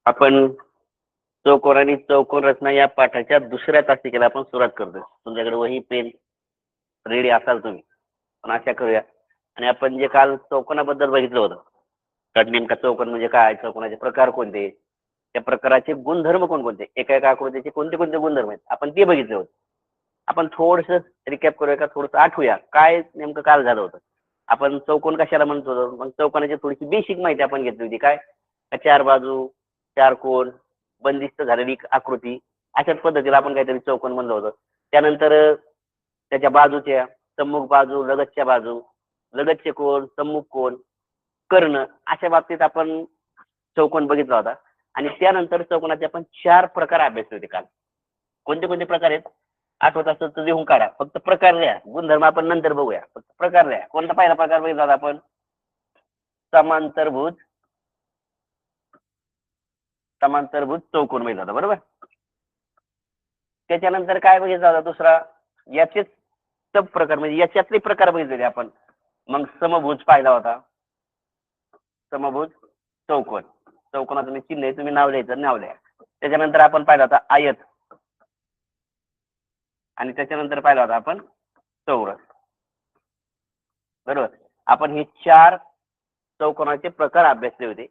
आपण चौकोन आणि चौकोन रचना या पाठाच्या दुसऱ्या तासिकेला आपण सुरुवात करतोय. तुमच्याकडे वही पेन रेडी असाल तुम्ही, पण अशा करूया. आणि आपण जे काल चौकोनाबद्दल बघितलं होतं, तर नेमका चौकोन म्हणजे काय, चौकोनाचे प्रकार कोणते, त्या प्रकाराचे गुणधर्म कोणकोणते, एका एका आकृतीचे कोणते कोणते गुणधर्म आहेत, आपण ते बघितले होते. आपण थोडस रिकॅप करूया का, थोडस आठवूया काय नेमकं काल झालं होतं. आपण चौकोन कशाला म्हणतो, मग चौकोनाची थोडीशी बेसिक माहिती आपण घेतली होती. काय, चार बाजू, चार कोण, बंदिस्त झालेली आकृती, अशाच पद्धतीला आपण काहीतरी चौकोन म्हणलं होतं. त्यानंतर त्याच्या बाजूच्या, सम्मुख बाजू, लगतच्या बाजू, लगतचे कोण, सम्मुख कोण, कर्ण, अशा बाबतीत आपण चौकोन बघितला होता. आणि त्यानंतर चौकोनाचे आपण चार प्रकार अभ्यासले होते काल. कोणते कोणते प्रकार आहेत आठवत असेल तर लिहून काढा. फक्त प्रकार लिहा, गुणधर्म आपण नंतर बघूया. फक्त प्रकार लिहा. कोणता पहिला प्रकार बघितला होता आपण, समांतरभुज चौकोन बघितला होता, बरोबर. त्याच्यानंतर काय बघितला होता दुसरा, याचेच सब प्रकार, म्हणजे याच्यातले प्रकार बघितले आपण. मग समभुज पाहिला होता, समभुज चौकोन, चौकोनाचं मी चिन्ह आहे, तुम्ही नाव लिहायचं, नाव लिहा. त्याच्यानंतर आपण पाहिला होता आयत, आणि त्याच्यानंतर पाहिला होता आपण चौरस, बरोबर. आपण हे चार चौकोनाचे प्रकार अभ्यासले होते.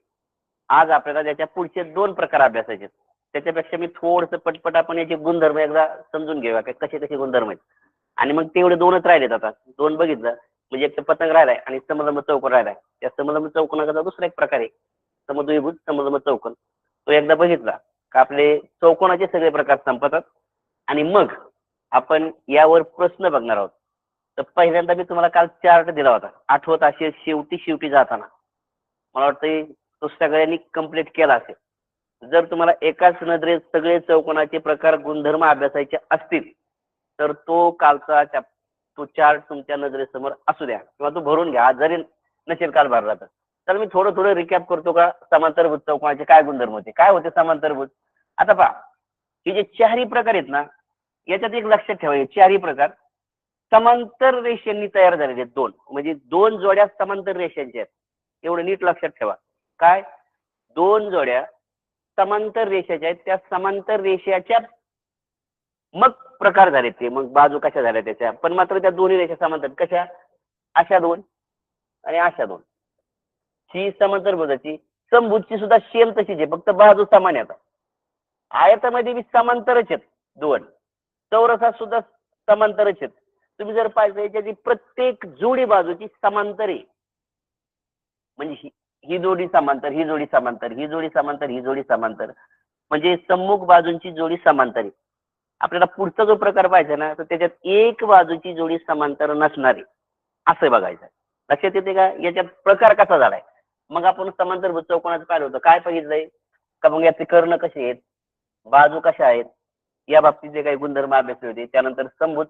आज आपल्याला त्याच्या पुढचे दोन प्रकार अभ्यासायचे. त्याच्यापेक्षा मी थोडस पटपट आपण याचे गुणधर्म एकदा समजून घेऊया, की कसे कसे गुणधर्म आहेत. आणि मग तेवढे दोनच राहिलेत आता, दोन बघितलं म्हणजे एक पतंग राहिलाय आणि समलंब चौकोन राहिलाय. त्या समलंब चौकोनाचा दुसरा एक प्रकार आहे समद्विभुज समलंब चौकोन. तो एकदा बघितला का आपले चौकोनाचे सगळे प्रकार संपतात. आणि मग आपण यावर प्रश्न बघणार आहोत. तर पहिल्यांदा मी तुम्हाला काल चार्ट दिला होता, आठवत असेल, शेवटी जाताना मला वाटतं तो सगळ्यांनी कंप्लीट केला असेल. जर तुम्हाला एकाच नजरेत सगळे चौकोनाचे प्रकार गुणधर्म अभ्यासायचे असतील तर तो कालचा तो चार्ट तुमच्या नजरेसमोर असू द्या, किंवा तो भरून घ्या जरी नसेल काल भरला तर मी थोडं थोडं रिकॅप करतो का. समांतरभुज चौकोनाचे काय गुणधर्म होते, काय होते समांतरभुज. आता पहा, हे जे चारही प्रकार आहेत ना, याच्यात एक लक्षात ठेवायचे, चारही प्रकार समांतर रेषांनी तयार झालेले आहेत. दोन म्हणजे दोन जोड्या समांतर रेषांच्या आहेत, एवढं नीट लक्षात ठेवा. काय, दोन जोड्या समांतर रेषाच्या आहेत, त्या समांतर रेषाच्या मग प्रकार झाले ते, मग बाजू कशा झाल्या त्याच्या, पण मात्र त्या दोन्ही रेषा समांतर कशा, अशा दोन आणि अशा दोन. ही समांतरभुजाची, समभुजची सुद्धा सेम तशीच आहे, फक्त बाजू समान आहेत. आयतामध्ये बी समांतरच आहेत दोन, चौरसात सुद्धा समांतरच आहेत. तुम्ही जर पाहिजे याची प्रत्येक जोडी बाजूची समांतर आहे, म्हणजे ही जोडी समांतर, ही जोडी समांतर, ही जोडी समांतर, ही जोडी समांतर, म्हणजे सम्मुख बाजूंची जोडी समांतर आहे. आपल्याला पुढचा जो प्रकार पाहिजे ना, तर त्याच्यात एक बाजूची जोडी समांतर नसणारी, असं बघायचं. लक्षात येते का याच्यात प्रकार कसा झालाय. मग आपण समांतरभुज चौकोनाचं पाहिलं होतं, काय बघितलंय का, मग याचे कर्ण कसे आहेत, बाजू कशा आहेत, या बाबतीत काही गुणधर्म अभ्यासले होते. त्यानंतर समभुज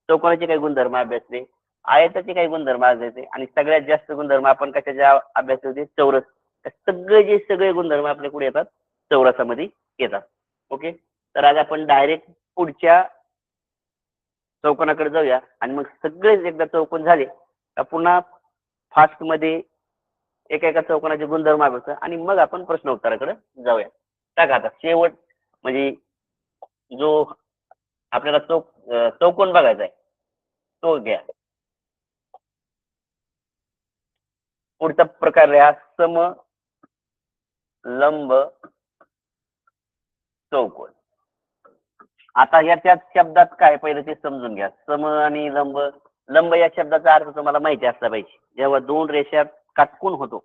चौकोनाचे काही गुणधर्म अभ्यासले, आयताचे काही गुणधर्म अभ्यासले, आणि सगळ्यात जास्त गुणधर्म आपण कशाचे अभ्यासले होते, चौरस. सगळे गुणधर्म आपल्या पुढे येतात, चौरसामध्ये येतात. ओके, तर आज आपण डायरेक्ट पुढच्या चौकोनाकडे जाऊया. आणि मग सगळेच एकदा चौकोन झाले का पुन्हा फास्ट मध्ये एका एका चौकोनाचे गुणधर्म अभ्यास, आणि मग आपण प्रश्न उत्तराकडे जाऊया. टाका आता शेवट, म्हणजे जो आपल्याला चौकोन बघायचा आहे तो घ्या. पुढचा प्रकार आहे सम लंब चौकोन. आता याच्या शब्दात काय पहिलं ते समजून घ्या. सम आणि लंब, लंब या शब्दाचा अर्थ तुम्हाला माहिती असला पाहिजे. जेव्हा दोन रेषा काटकून होतो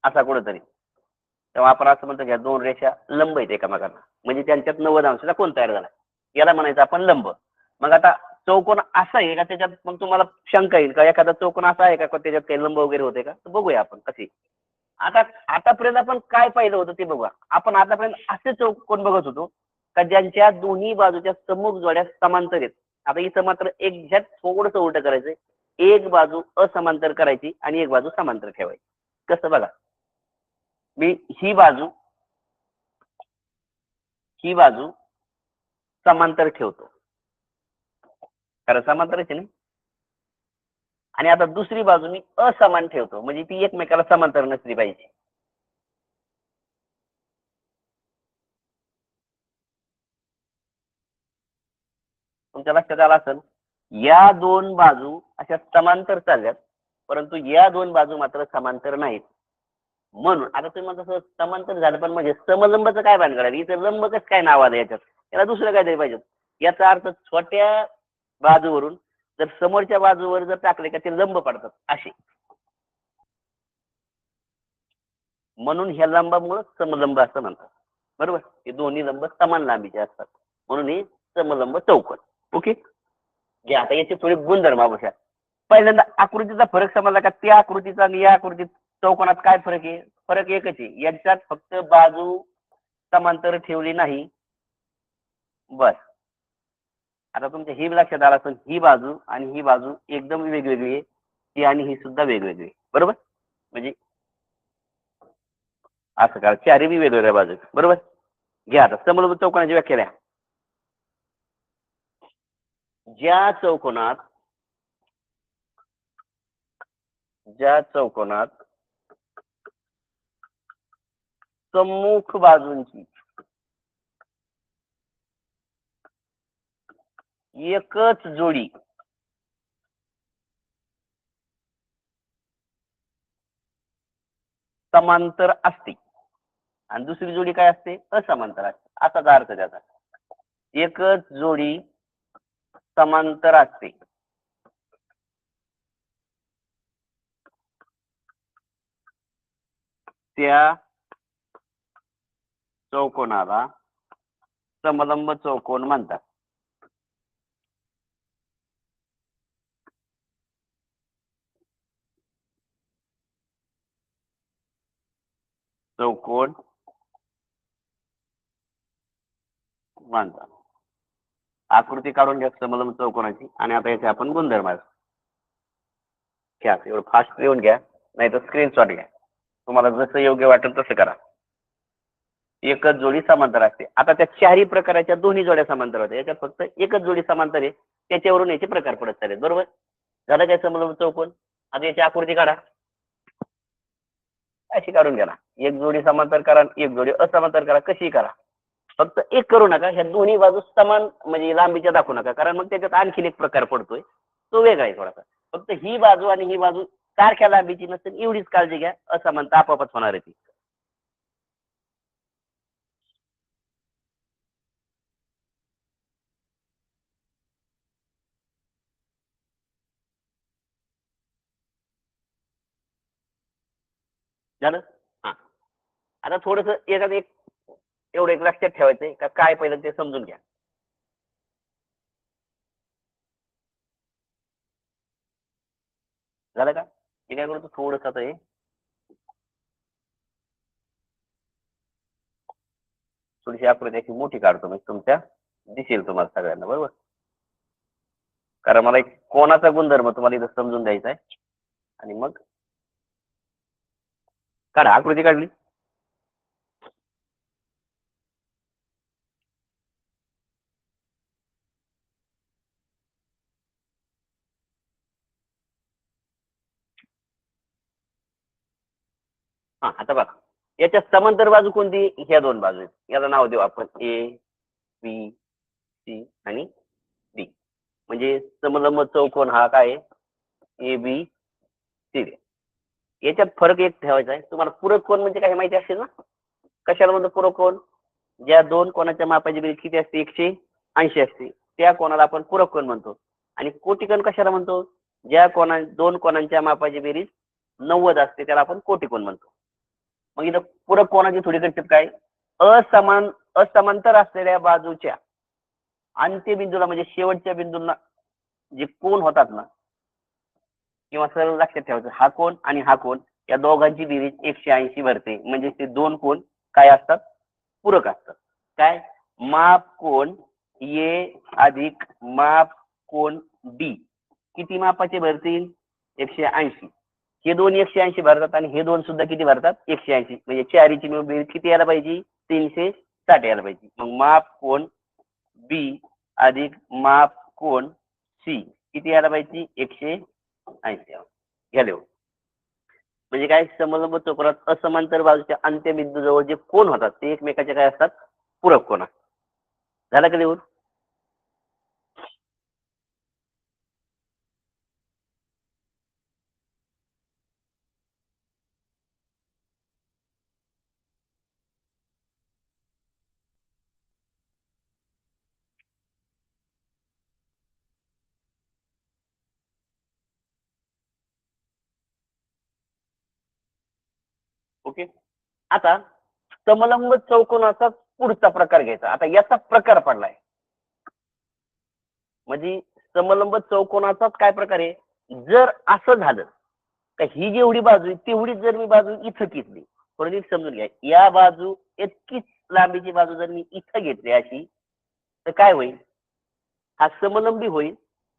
असा कुठेतरी, तेव्हा आपण असं म्हणतो की दोन रेषा लंब आहेत एकमेकांना, म्हणजे त्यांच्यात 90 अंशाचा कोन तयार झाला, याला म्हणायचं आपण लंब. मग आता चौकोन असा आहे का, त्याच्यात मग तुम्हाला शंका येईल का, एखादा चौकोन असा आहे का त्याच्यात काही लंब वगैरे होते का, तर बघूया आपण कसे. आता आतापर्यंत आपण काय पाहिलं होतं ते बघूया. आपण आतापर्यंत असे चौकोन बघत होतो का ज्यांच्या दोन्ही बाजूच्या सम्मुख जोड्या समांतर आहेत. आता इथं मात्र एक्झॅक्ट थोडंसं उलट करायचंय, एक बाजू असमांतर करायची आणि एक बाजू समांतर ठेवायची. कसं बघा, मी ही बाजू समांतर ठेवतो, कारण समांतरच आहे ना. आणि आता दुसरी बाजू मी असमान ठेवतो, म्हणजे ती एकमेकाला समांतर नसली पाहिजे. तुमच्या लक्षात आलं असेल या दोन बाजू अशा समांतर चालल्यात परंतु या दोन बाजू मात्र समांतर नाहीत. म्हणून आता तुम्ही म्हणता समांतर झालं पण म्हणजे समलंबचं काय भानगड आहे इथं लंब कसं काय नाव आलं याच्यात याला दुसरं काय तरी पाहिजे. याचा अर्थ छोट्या बाजूवरून जर समोरच्या बाजूवर जर टाकले का ते लंब पडतात असे. म्हणून ह्या लंबामुळे समलंब असं म्हणतात. बरोबर. हे दोन्ही लंब समान लांबीचे असतात म्हणून हे समलंब चौकोन. ओके. घ्या आता याचे थोडे गुणधर्म बघा. पहिल्यांदा आकृतीचा फरक समजला का त्या आकृतीचा आणि या आकृतीत चौकोनात काय फरक आहे. फरक एकच आहे यांच्यात फक्त बाजू समांतर ठेवली नाही बस. आता तुमच्या ही लक्षात आलं असेल ही बाजू आणि ही बाजू एकदम वेगवेगळी आहे ती आणि ही सुद्धा वेगवेगळी आहे. बरोबर. म्हणजे असं करा चारही वेगवेगळ्या बाजू. बरोबर. घ्या आता समलंब चौकोनाची व्याख्या द्या. ज्या चौकोनात सम्मुख बाजूंची एकच जोडी समांतर असते आणि दुसरी जोडी काय असते असमांतर असते असाच अर्थ त्याचा. एकच जोडी समांतर असते त्या चौकोनाला समलंब चौकोन म्हणतात. चौकोन म्हणतात. आकृती काढून घ्या समलंब चौकोनाची आणि आता याचे आपण गुणधर्म घ्या. एवढं फास्ट लिहून घ्या नाही तर स्क्रीनशॉट घ्या. तुम्हाला जसं योग्य वाटेल तसं करा. एकच जोडी समांतर असते. आता त्या चारही प्रकाराच्या दोन्ही जोड्या समांतर होत्या याच्यात फक्त एकच जोडी समांतर आहे त्याच्यावरून याचे प्रकार पडत चालेल. बरोबर. झालं काय समलंब चौकोन. आता याची आकृती काढा अशी काढून घ्या ना. एक जोडी समांतर करा एक जोडी असमांतर करा कशी करा फक्त एक करू नका. ह्या दोन्ही बाजू समान म्हणजे लांबीच्या दाखवू नका कारण मग त्याच्यात आणखीन एक प्रकार पडतोय तो वेगळा आहे थोडासा. फक्त ही बाजू आणि ही बाजू सारख्या लांबीची नसेल एवढीच काळजी घ्या. असमानता आपोआपच होणार आहे ती. झालं. हा आता थोडस एखादं एक एवढं एक लक्षात ठेवायचंय का काय पहिलं ते समजून घ्या. झालं का. मी काय करतो थोडस आता हे थोडीशी आकृती अशी मोठी काढतो मी तुमच्या दिसेल तुम्हाला सगळ्यांना. बरोबर. कारण मला एक कोणाचा गुणधर्म तुम्हाला इथं समजून द्यायचा आहे आणि मग काढा आकृती काढली. हा आता बघा याच्या समांतर बाजू कोणती ह्या दोन बाजू आहेत. याला नाव देऊ आपण ए बी सी आणि डी. म्हणजे समलंब चौकोन हा काय ए बी सी. याच्यात फरक एक ठेवायचा आहे. तुम्हाला पूरक कोण म्हणजे काय माहिती असेल ना. कशाला म्हणतो पूरक कोण. ज्या दोन कोणाच्या मापाची बेरीज किती असते 180 असते त्या कोणाला आपण पूरक कोण म्हणतो. आणि कोटिकोण कशाला म्हणतो ज्या दोन कोणांच्या मापाची बेरीज 90 असते त्याला आपण कोटिकोण म्हणतो. मग इथं पूरक कोणाची थोडी कन्सेप्ट काय असमांतर असलेल्या बाजूच्या अंत्यबिंदूला म्हणजे शेवटच्या बिंदूंना जे कोण होतात ना किंवा सरळ लक्षात ठेवायचं हा कोण आणि हा कोण या दोघांची बेरीज 180 भरते. म्हणजे ते दोन कोण काय असतात पूरक असतात. काय माप कोण ए अधिक माप कोण बी किती मापाचे भरतील 180. हे दोन 180 भरतात आणि हे दोन सुद्धा किती भरतात 180. म्हणजे चारीची बेरीज किती यायला पाहिजे 360 यायला पाहिजे. मग माप कोण बी अधिक माप कोण सी किती यायला पाहिजे 180 घ्या लिहून. म्हणजे काय समलंब चौकोनात असमांतर बाजूच्या अंत्यबिंदू जवळ जे कोण होतात ते एकमेकाचे काय असतात पूरक कोण. झालं का लिहून. ओके. आता समलंब चौकोनाचा पुढचा प्रकार घ्यायचा. आता याचा प्रकार पडलाय म्हणजे समलंब चौकोनाचाच काय प्रकार आहे. जर असं झालं तर ही जेवढी बाजू आहे तेवढीच जर मी बाजू इथं घेतली, थोडी समजून घ्या, या बाजू इतकीच लांबीची बाजू जर मी इथं घेतली अशी, तर काय होईल, हा समलंबी होईल.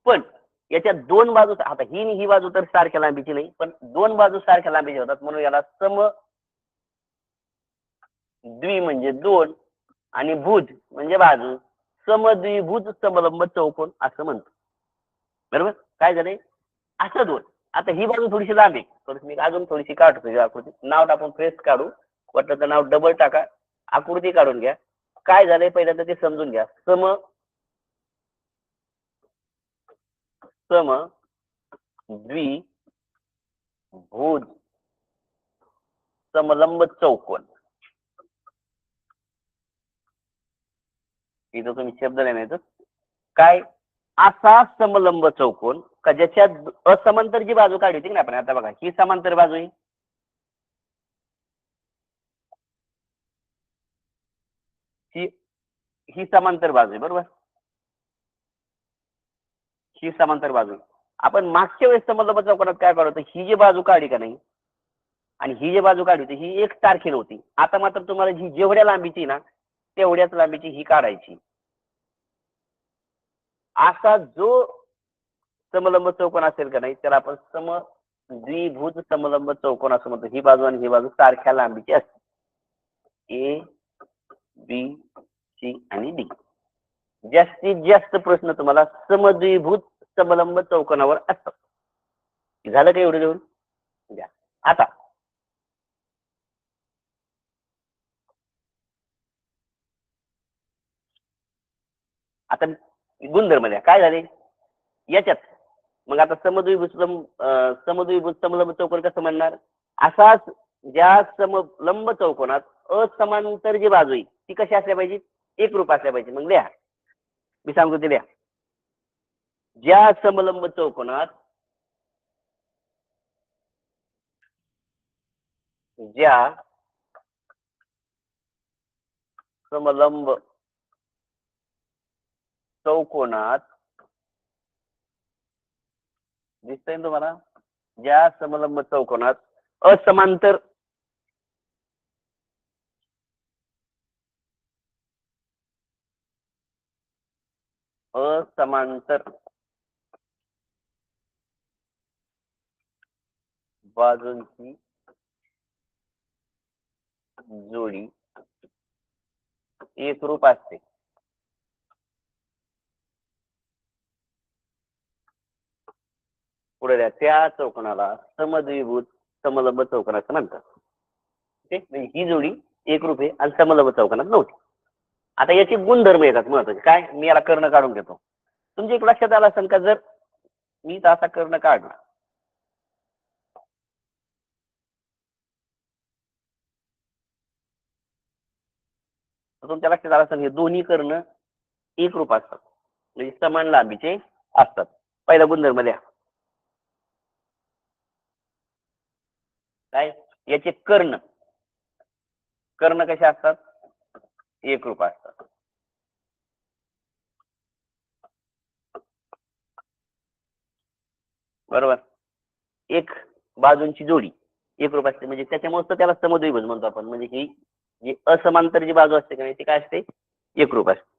पण याच्या दोन बाजू, आता ही ही बाजू तर सारख्या लांबीची नाही, पण दोन बाजू सारख्या लांबीची होतात म्हणून याला द्वि म्हणजे दोन आणि भुज म्हणजे बाजू, समद्विभुज समलंब चौकोन असं म्हणतो. बरोबर. काय झालंय, असं दोन. आता ही बाजू थोडीशी लांब आहे, थोडीशी मी अजून थोडीशी काढतो आकृती. नाव टाकून फ्रेश काढू, वाटलं तर नाव डबल टाका, आकृती काढून घ्या. काय झालंय पहिल्यांदा ते समजून घ्या. सम द्विभुज समलंब चौकोन, इथं तुम्ही शब्द लिहायचं काय, असा समलंब चौकोन का ज्याच्यात असमांतर जी बाजू काढली होती ना आपण, आता बघा ही समांतर बाजू आहे, ही ही समांतर बाजू आहे. बरोबर, ही समांतर बाजू आहे. आपण मागच्या वेळेस समलंब चौकोनात काय काढतो, ही जी बाजू काढली का नाही आणि ही जी बाजू काढली होती ही एक सारखी नव्हती. आता मात्र तुम्हाला ही जेवढ्या लांबीची ना तेवढ्याच लांबीची ही काढायची. असा जो समलंब चौकोन असेल का नाही त्याला आपण द्विभुज समलंब चौकोन असं म्हणतो. ही बाजू आणि ही बाजू सारख्या लांबीची असते, ए बी सी आणि डी. जास्तीत जास्त प्रश्न तुम्हाला समद्विभुज समलंब चौकोनावर असतात. झालं का एवढं देऊन द्या. आता आता गुणधर्म द्या काय झाले याच्यात. मग आता समद्विभुज समलंब चौकोन कसं म्हणणार, असाच ज्या समलंब चौकोनात असमांतर जी बाजू आहे ती कशी असल्या पाहिजे, एक रूप असल्या पाहिजे. मग लिहा, मी सांगतो ते लिहा. ज्या समलंब चौकोनात ज्या समलंब चौकोनात दिसतंय ना तुम्हाला, ज्या समलंब चौकोनात असमांतर असमांतर बाजूंची जोडी एक रूप असते, पुढे द्या, त्या चौकोनाला समद्विभुज समलंब चौकोन असं म्हणतात. ही जोडी एक रूप आहे आणि समलंब चौकोनात नव्हती. आता याचे गुणधर्म येतात महत्वाचे. काय, मी याला कर्ण काढून घेतो. तुमच्या एक लक्षात आला असेल का, जर मी असा कर्ण काढला तर तुमच्या लक्षात आला असेल हे दोन्ही कर्ण एक रूप असतात, म्हणजे समान लांबीचे असतात. पहिला गुणधर्म द्या काय, याचे कर्ण कर्ण कसे असतात, एक रूप असतात. बरोबर. एक बाजूंची जोडी एक रूप असते, म्हणजे त्याच्यामुळे त्याला समद्विभुज म्हणतो आपण. म्हणजे ही जी असमांतर जी बाजू असते का नाही ती काय असते, एक रूप असते.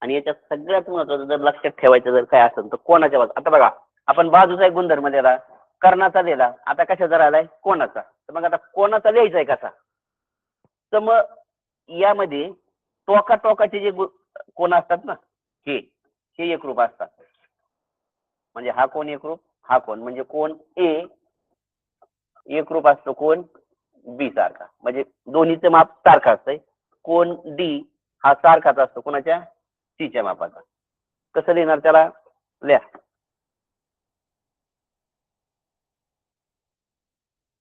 आणि याच्यात सगळ्यात महत्वाचं जर लक्षात ठेवायचं जर काय असेल तर कोणाच्या बाजू. आता बघा आपण बाजूचा एक गुणधर्म दिला, कर्णाचा दिला, आता कशाचा राहिलाय, कोणाचा. तर मग आता कोणाचा लिहायचा आहे कसा, तर मग यामध्ये टोका टोकाचे जे कोण असतात ना, हे हे एक रूप असतात. म्हणजे हा कोण एक रूप, हा कोण म्हणजे कोण ए एक रूप असतो कोण बी सारखा, म्हणजे दोन्हीचं माप सारखं असतंय. कोण डी हा सारखाच असतो कोणाच्या, सीच्या मापाचा. कसं लिहिणार त्याला, लिहा,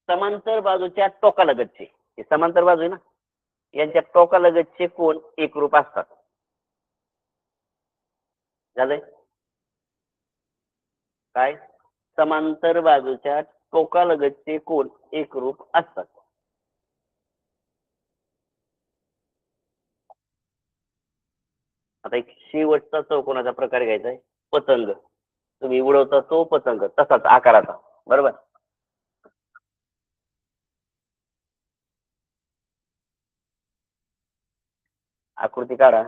समांतर बाजूच्या टोकालगतचे, हे समांतर बाजू आहे ना, यांच्या टोकालगतचे कोण एक रूप असतात. झालंय काय, समांतर बाजूच्या टोकालगतचे कोन एकरूप असतात. आता एक शेवटचा चौकोनाचा प्रकार घ्यायचा आहे, पतंग. तुम्ही उडवता तो पतंग तसाच आकाराचा, बरोबर. आकृती काढा.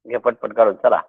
घे पटपट काढून चला.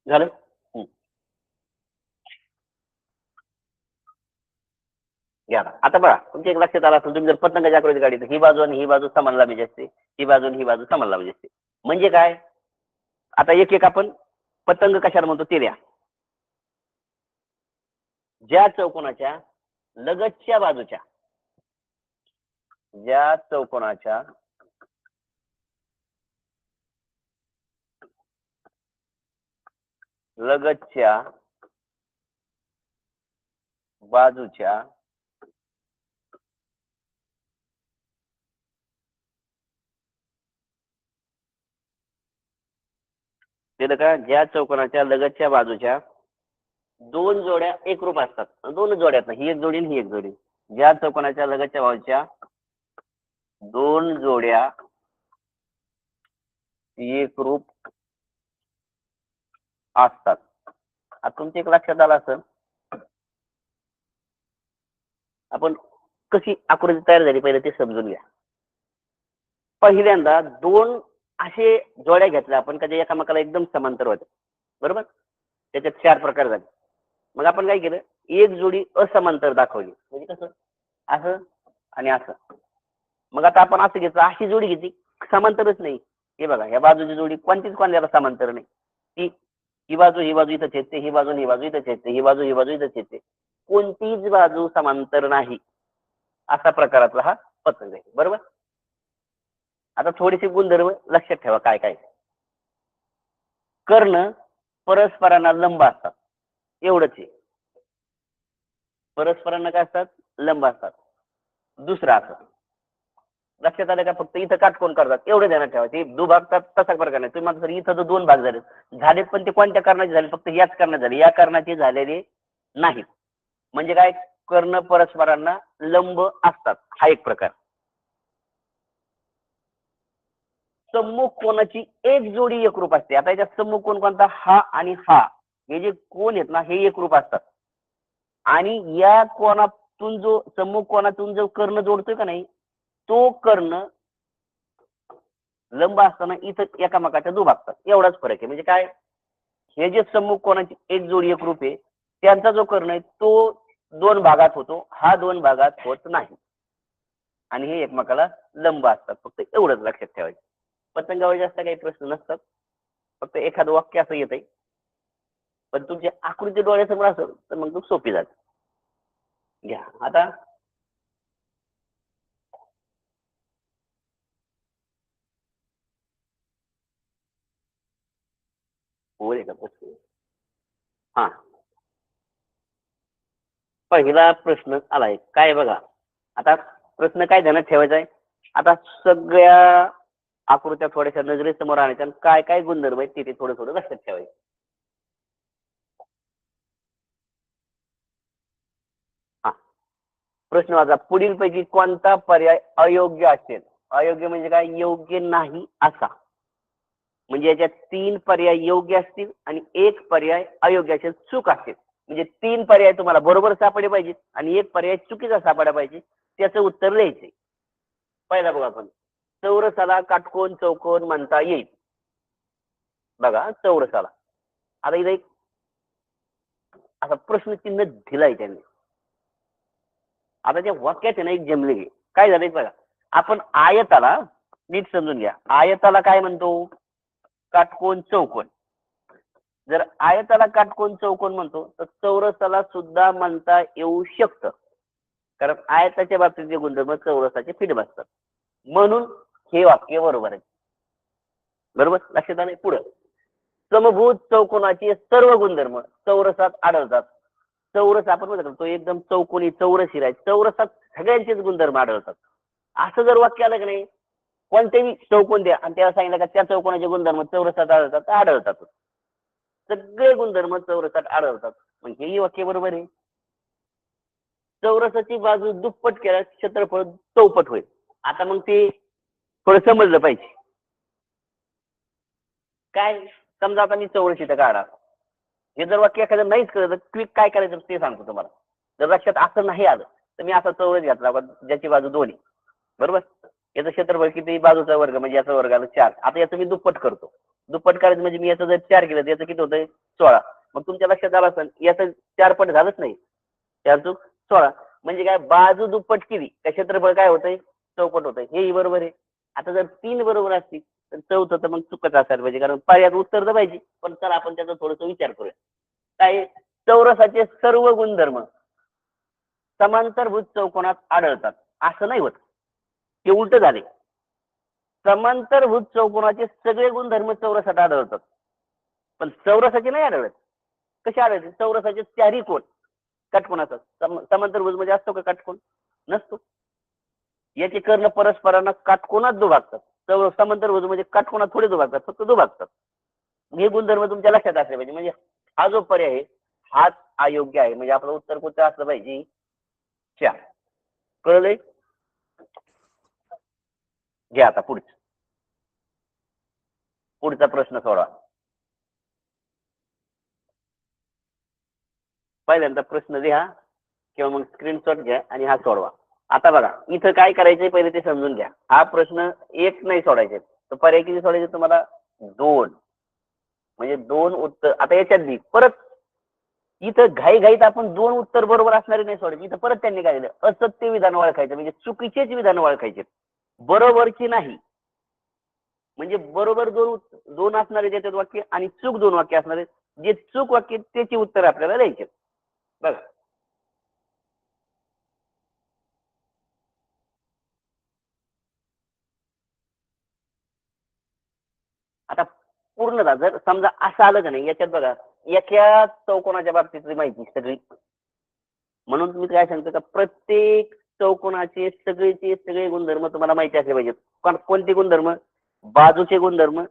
झालं. घ्या ना. आता बघा तुमच्या एक लक्षात आला असेल, तुम्ही जर पतंगाची आकृती काढली तर ही बाजू आणि ही बाजू समान लांबीची असते, ही बाजू आणि ही बाजू समान लांबीची असते. म्हणजे काय, आता एक एक आपण पतंग कशाला म्हणतो ते द्या. ज्या चौकोनाच्या लगतच्या बाजूच्या, ज्या चौकोनाच्या लगतच्या बाजूच्या ते का, ज्या चौकोनाच्या लगतच्या बाजूच्या दोन जोड्या एकरूप असतात. दोन जोड्यात ही एक जोडी आणि ही एक जोडी. ज्या चौकोनाच्या लगतच्या बाजूच्या दोन जोड्या एकरूप असतात. आता तुमच्या एक लक्षात आलं असेल, आपण कशी आकृती तयार झाली पहिले ते समजून घ्या. पहिल्यांदा दोन असे जोड्या घेतल्या आपण का जे एकामेकाला एकदम समांतर होत्या, बरोबर. त्याच्यात चार प्रकार झाले. मग आपण काय केलं, एक जोडी असमांतर दाखवली, म्हणजे कसं, असं आणि असं. मग आता आपण असं घेतलं, अशी जोडी घेतली समांतरच नाही. हे बघा, ह्या बाजूची जोडी कोणतीच कोणाला समांतर नाही. ती ही बाजू इथं छेदते, ही बाजू ही बाजू इथं छेदते, ही बाजू इथं छेदते, कोणतीच बाजू समांतर नाही. असा प्रकारातला हा पतंग आहे, बरोबर. आता थोडीशी गुणधर्म लक्षात ठेवा काय काय. कर्ण परस्परांना लंब असतात, एवढंच आहे. परस्परांना काय असतात, लंब असतात. दुसरं असं लक्षात आलं का, फक्त इथं काटकोन करतात एवढं ध्यानात ठेवायचं. दुभागतात तसा प्रकार नाही. तुम्ही माझं इथं तर दोन भाग झालेत पण ते कोणत्या कारणाचे झाले, फक्त याच कारणाचे झाले, या कारणाचे झालेले नाहीत. म्हणजे काय, कर्ण परस्परांना लंब असतात, हा एक प्रकार. सम्मुख कोणाची एक जोडी एकरूप असते. आता याच्यात सम्मुख कोण कोणता, हा आणि हा, हे जे कोण आहेत ना हे एकरूप असतात. आणि या कोणातून जो सम्मुख कोणातून जो कर्ण जोडतोय का नाही, तो कर्ण लंब असताना इथं एकामेकाच्या दुभागतात, एवढाच फरक आहे. म्हणजे काय, हे जे सम्मुख कोणाची एक जोडी एकरूप आहे, त्यांचा जो कर्ण आहे तो दोन भागात होतो, हा दोन भागात होत नाही. आणि हे एकमेकाला लंब असतात, फक्त एवढंच लक्षात ठेवायचं. पतंगावर जास्त काही प्रश्न नसतात, फक्त एखादं वाक्य असं येत आहे, पण तुमची आकृती डोळ्यासमोर असेल तर मग तू सोपी जाते. घ्या आता. होईल का प्रश्न. हा, पहिला प्रश्न आलाय काय बघा. आता प्रश्न काय ध्यानात ठेवायचा आहे, आता सगळ्या आकृत्या थोड्याशा नजरेसमोर आणायच्या आणि काय काय गुणधर्म आहेत ते थोडं थोडं लक्षात ठेवायचं. हा, प्रश्न वाचा, पुढीलपैकी कोणता पर्याय अयोग्य असेल? अयोग्य म्हणजे काय? योग्य नाही असा. म्हणजे याच्यात 3 पर्याय योग्य असतील आणि 1 पर्याय अयोग्य असेल, चूक असेल. म्हणजे 3 पर्याय तुम्हाला बरोबर सापडले पाहिजेत आणि 1 पर्याय चुकीचा सापडला पाहिजे. त्याचं उत्तर लिहायचे. पहिला बघा आपण, चौरसाला काटकोन चौकोन म्हणता येईल. बघा चौरसाला. आता इथे एक असा प्रश्नचिन्ह दिलाय त्यांनी. आता त्या वाक्यात आहे ना एक जमले घे. काय झालंय बघा, आपण आयताला नीट समजून घ्या. आयताला काय म्हणतो? काटकोन चौकोन. जर आयताला काटकोन चौकोन म्हणतो तर चौरसाला सुद्धा म्हणता येऊ शकतं. कारण आयताच्या बाबतीतले गुणधर्म चौरसाचे फिट बसतात. म्हणून हे वाक्य बरोबर आहे. बरोबर लक्षात आलंय? पुढं, समभुज चौकोनाचे सर्व गुणधर्म चौरसात आढळतात. चौरस आपण म्हणतो तो एकदम चौकोनी चौरस आहे. चौरसात सगळ्यांचेच गुणधर्म आढळतात. असं जर वाक्य आलं की नाही, कोणतेही चौकोन द्या आणि त्याला सांगितलं का त्या चौकोनाचे गुणधर्म चौरसात आढळतात, तर आढळतात. सगळे गुणधर्म चौरसात आढळतात. म्हणजे हे वाक्य बरोबर आहे. चौरसाची बाजू दुप्पट केल्यास क्षेत्रफळ चौपट होईल. आता मग ते थोडं समजलं पाहिजे. काय? समजा आता मी चौरस इथं काढा. हे जर वाक्य एखादं नाहीच कळलं क्लिक काय करायचं ते सांगतो तुम्हाला. जर लक्षात असं नाही आलं तर मी असा चौरस घेतला ज्याची बाजू 2 आहे. बरोबर? याचं क्षेत्रफळ किती? बाजूचा वर्ग म्हणजे याचा वर्ग आला 4. आता याचं मी दुप्पट करतो. दुप्पट करायचं म्हणजे मी याचं जर 4 केलं तर याचं किती होतंय? 16. मग तुमच्या लक्षात आलं असेल याचं 4 पट झालंच नाही. 4 चूक 16. म्हणजे काय? बाजू दुप्पट केली त्या क्षेत्रफळ काय होतंय? चौपट होतंय. हेही बरोबर आहे. आता जर 3 बरोबर असतील तर चौथं तर मग चुकत असायला पाहिजे, कारण पर्यायात उत्तर तर पाहिजे. पण चला आपण त्याचा थोडासा विचार करूया. काय? चौरसाचे सर्व गुणधर्म समांतरभुज चौकोनात आढळतात असं नाही होत. ते उलट झाले. समांतरभुज चौकोनाचे सगळे गुणधर्म चौरसात आढळतात, पण चौरसाचे नाही आढळत. कसे आढळते? चौरसाचे 4ही कोण काटकोनाचा. समांतरभुज मध्ये असतो का काटकोन? नसतो. याचे कर्ण परस्परांना काटकोनात दुभागतात. समांतरभुज म्हणजे काटकोनात थोडे दुभागतात, फक्त दुभागतात. हे गुणधर्म तुमच्या लक्षात असले पाहिजे. म्हणजे हा जो पर्याय आहे हाच अयोग्य आहे. म्हणजे आपलं उत्तर कोणतं असलं पाहिजे? 4. कळलंय? घ्या आता पुढचा प्रश्न सोडवा. पहिल्यांदा प्रश्न लिहा किंवा मग स्क्रीनशॉट घ्या आणि हा सोडवा. आता बघा इथं काय करायचंय पहिले ते समजून घ्या. हा प्रश्न एक नाही सोडायचे, तर पर्याय किती सोडायचे तुम्हाला? 2. म्हणजे 2 उत्तर. आता याच्यात बी परत इथं घाईघाईत आपण 2 उत्तर बरोबर असणारे नाही सोडायचे. इथं परत त्यांनी काय दिलं? असत्य विधान ओळखायचं, म्हणजे चुकीचेच विधान ओळखायचे. बरोबरची नाही. म्हणजे बरोबर 2 असणारे त्याच्यात वाक्य आणि चूक 2 वाक्य असणारे. जे चूक वाक्य त्याची उत्तर आपल्याला द्यायचे. बघा आता पूर्णतः जर समजा असं आलं का नाही, याच्यात बघा एका चौकोनाच्या बाबतीतली माहिती सगळी. म्हणून तुम्ही काय सांगता का प्रत्येक चौकोनाचे सगळेचे सगळे गुणधर्म तुम्हाला माहिती असले पाहिजेत. कोणते गुणधर्म? बाजूचे गुणधर्म,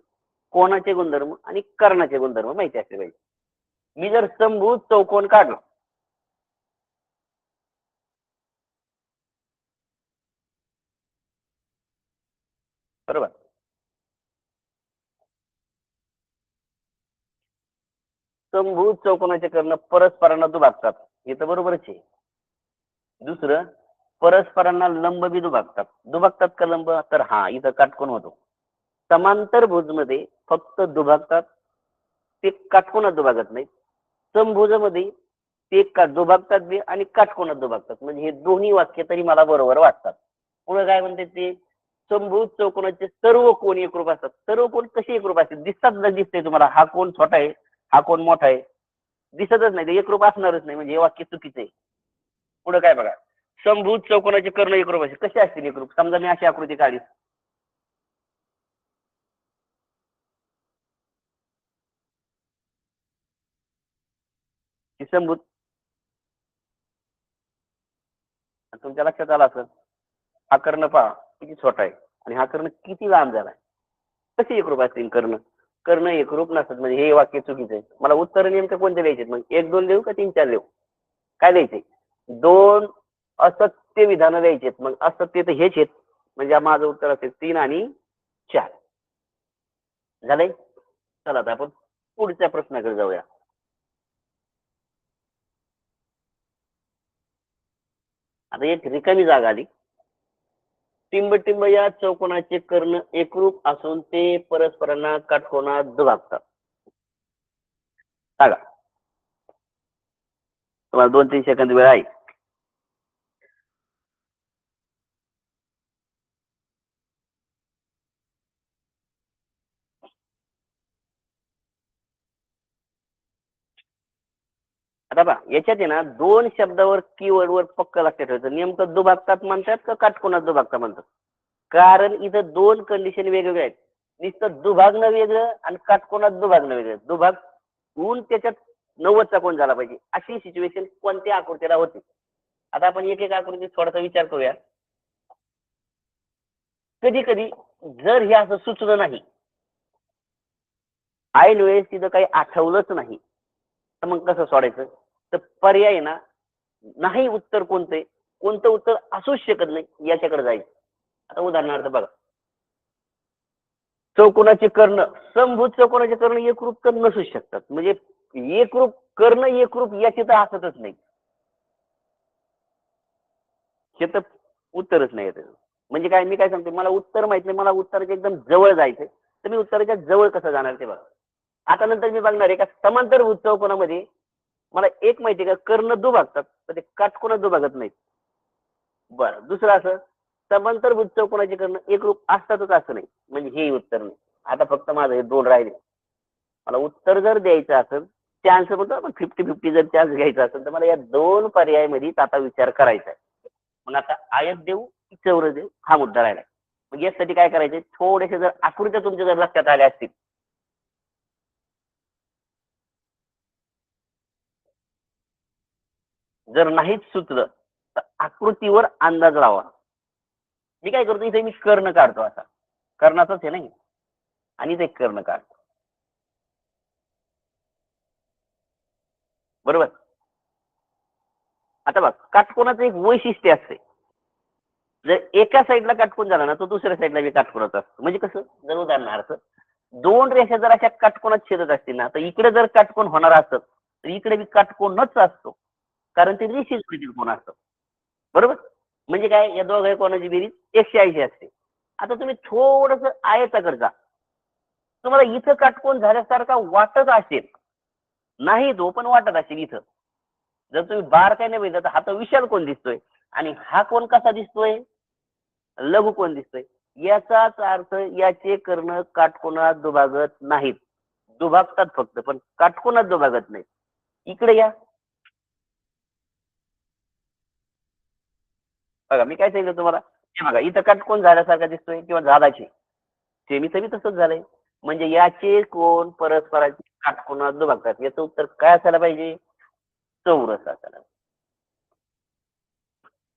कोणाचे गुणधर्म आणि कर्णाचे गुणधर्म माहिती असले पाहिजे. मी जर समभुज चौकोन काढला, बरोबर, समभुज चौकोनाचे कर्ण परस्परांना दुभागतात, हे तर बरोबरच आहे. दुसरं, परस्परांना लंब बी दुभागतात. दुभागतात का लंब? तर हा इथं काटकोन होतो. समांतर भुज मध्ये फक्त दुभागतात, ते काटकोनात दुभागत नाही. समभुजामध्ये ते दुभागतात बी आणि काटकोनात दुभागतात. म्हणजे हे दोन्ही वाक्य तरी मला बरोबर वाटतात. पुढे काय म्हणते ते? समभुज चौकोनाचे सर्व कोण एकरूप असतात. सर्व कोण कसे एकरूप असतात? दिसतात ना, दिसतंय तुम्हाला हा कोण छोटा आहे, हा कोण मोठा आहे, दिसतच नाही. ते एकरूप असणारच नाही. म्हणजे हे वाक्य चुकीचं आहे. पुढे काय बघा, समभुज चौकोनाचे कर्ण एकरूप असते. कसे असतील एकरूप? समजा मी अशी आकृती काढली, की समभुज तुमच्या लक्षात आला असेल, हा कर्ण पहा किती छोटा आहे आणि हा कर्ण किती लांब झालाय. कसे एकरूप असतील कर्ण? कर्ण एकरूप नसतात. म्हणजे हे वाक्य चुकीचं आहे. मला उत्तर नेमकं कोणते द्यायचे? मग 1 2 देऊ का 3 4 देऊ? काय द्यायचे? 2 असत असत्य विधानं द्यायची आहेत. मग असत्य तर हेच आहेत. म्हणजे माझं उत्तर असेल 3 आणि 4. झालंय? चला आता आपण पुढच्या प्रश्नाकडे जाऊया. आता एक रिकामी जागा आली. टिंब-टिंब या चौकोनाचे कर्ण एकरूप असून ते परस्परांना काटकोनात दुभागतात. सांगा. तुम्हाला 2-3 सेकंद वेळ आहे. आता पहा याच्यात आहे ना 2 शब्दावर कीवर्डवर पक्क लक्षात ठेवायचं. नेमकं दुभागतात म्हणतात का काटकोनात दुभागतात म्हणतात? कारण इथं 2 कंडिशन वेगवेगळ्या आहेत. नुसतं दुभागणं वेगळं आणि काटकोनात दुभागणं वेगळं. दुभागून त्याच्यात 90चा कोन झाला पाहिजे. अशी सिच्युएशन कोणत्या आकृतीला होती? आता आपण एक-एक आकृतीत थोडासा विचार करूया. कधी-कधी जर हे असं सुचलं नाही, ऐन वेळेस तिथं काही आठवलंच नाही, तर मग कसं सोडायचं? तर पर्याय ना, नाही उत्तर कोणतं आहे? कोणतं उत्तर असूच शकत नाही याच्याकडे जायचं. आता उदाहरणार्थ बघा, चौकोनाचे कर्ण, समभुज चौकोनाचे कर्ण एकरूप तर नसूच शकतात. म्हणजे एकरूप कर्ण एकरूप याची तर असतच नाही. हे तर उत्तरच नाही त्याचं. म्हणजे काय मी काय सांगतो, मला उत्तर माहित नाही, मला उत्तराच्या एकदम जवळ जायचंय. तर मी उत्तराच्या जवळ कसं जाणार ते बघा. आता नंतर मी बघणार आहे का समांतरभुज चौकोनामध्ये मला एक माहिती आहे का कर्ण दुभागतात, तर ते काटकोनात दुभागत नाहीत. बरं दुसरं असं समांतरभुज चौकोनाचे कर्ण एकरूप असतातच असं नाही. म्हणजे हे उत्तर नाही. आता फक्त माझं हे 2 राहिले. मला उत्तर जर द्यायचं असेल, चान्स म्हणतो आपण 50-50 जर चान्स घ्यायचा असेल, तर मला या 2 पर्यायामध्ये आता विचार करायचा आहे. मग आता आयत देऊ की चौरस देऊ हा मुद्दा राहिला. मग यासाठी काय करायचंय थोडेसे जर आकृत्या तुमच्या जर लक्षात आल्या असतील. जर नाहीच सुचलं तर आकृतीवर अंदाज लावा. मी काय करतो इथे मी कर्ण काढतो असा. कर्णाचाच आहे नाही आणि ते कर्ण काढतो. बरोबर. आता बघ काटकोनाचं एक वैशिष्ट्य असते. जर एका साईडला काटकोन झाला ना तो दुसऱ्या साईडला बी काटकोनाचा असतो. म्हणजे कसं जर उदाहरणार्थ 2 रेषा जर अशा काटकोनात छेदत असतील ना तर इकडे जर काटकोन होणार असत तर इकडे बी काटकोनच असतो. कारण ते रेषेच कोण असतं. बरोबर. म्हणजे काय या दोघा कोणाची बेरीज 180 असते. आता तुम्ही थोडस आयताकडे जा. तुम्हाला इथं काटकोन झाल्यासारखा वाटत असेल. नाही तो पण वाटत असेल इथं. जर तुम्ही बारकाईने बघितलं तर हा तर विशाल कोण दिसतोय आणि हा कोण कसा दिसतोय लघु कोण दिसतोय. याचाच अर्थ याचे कर्ण काटकोनात दुभागत नाहीत. दुभागतात फक्त पण काटकोनात दुभागत नाही. इकडे या. बघा मी काय सांगितलं तुम्हाला हे बघा इथं काटकोन झाल्यासारखा दिसतोय किंवा झाडाचे सेमीचं बी तसंच झालंय. म्हणजे याचे कोण परस्परांचे काटकोनात दुभागतात. याचं उत्तर काय असायला पाहिजे चौरस असायला.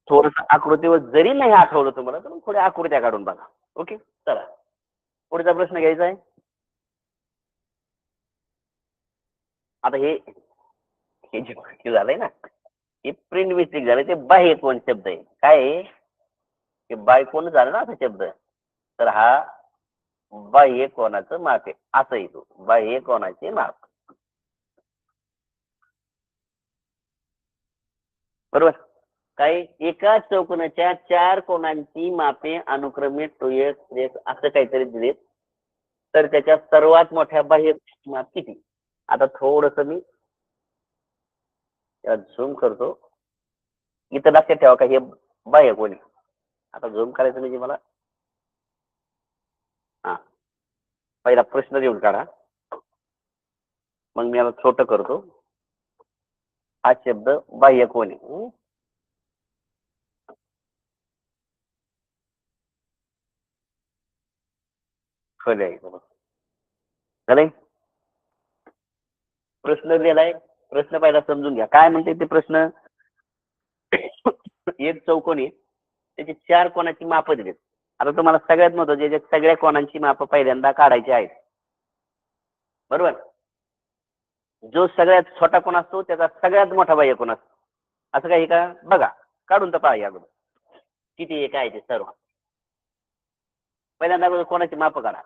थोडस आकृतीवर जरी नाही आठवलं तुम्हाला तर थोड्या आकृत्या काढून बघा. ओके चला पुढचा प्रश्न घ्यायचा आहे. आता हे जे वाक्य झालंय ना हे प्रिंट मिस्टेक झालं ते बाह्य कोण शब्द आहे काय आहे ते बाय कोण झालं ना असा शब्द तर हा बाह्य कोणाचं माप आहे असं येतो बाह्य कोणाचे माप. बरोबर. काही एका चौकोनाच्या 4 कोणांची मापे अनुक्रमे 2x 3x असं काहीतरी दिले तर त्याच्या सर्वात मोठ्या बाह्य माप किती. आता थोडस मी झूम करतो. इथं लक्षात ठेवा का हे बाह्य कोण आहे. आता झूम करायचं म्हणजे मला हा पहिला प्रश्न लिहून काढा. मग मी याला छोटं करतो. हा शब्द बाह्य कोण आहे. खरं आहे झालंय. प्रश्न लिहिलाय. प्रश्न पहिला समजून घ्या काय म्हणते ते प्रश्न. एक चौकोन आहे त्याची 4 कोणाची माप दिलीत. आता तुम्हाला सगळ्यात महत्त्वाचे जे सगळ्या कोणांची माप पहिल्यांदा काढायची आहेत. बरोबर. जो सगळ्यात छोटा कोण असतो त्याचा सगळ्यात मोठा बाह्य कोण असतो. असं काही का बघा काढून तर पहा अगोदर. किती एक आहे ते सर्व. पहिल्यांदा कोणाची माप काढा.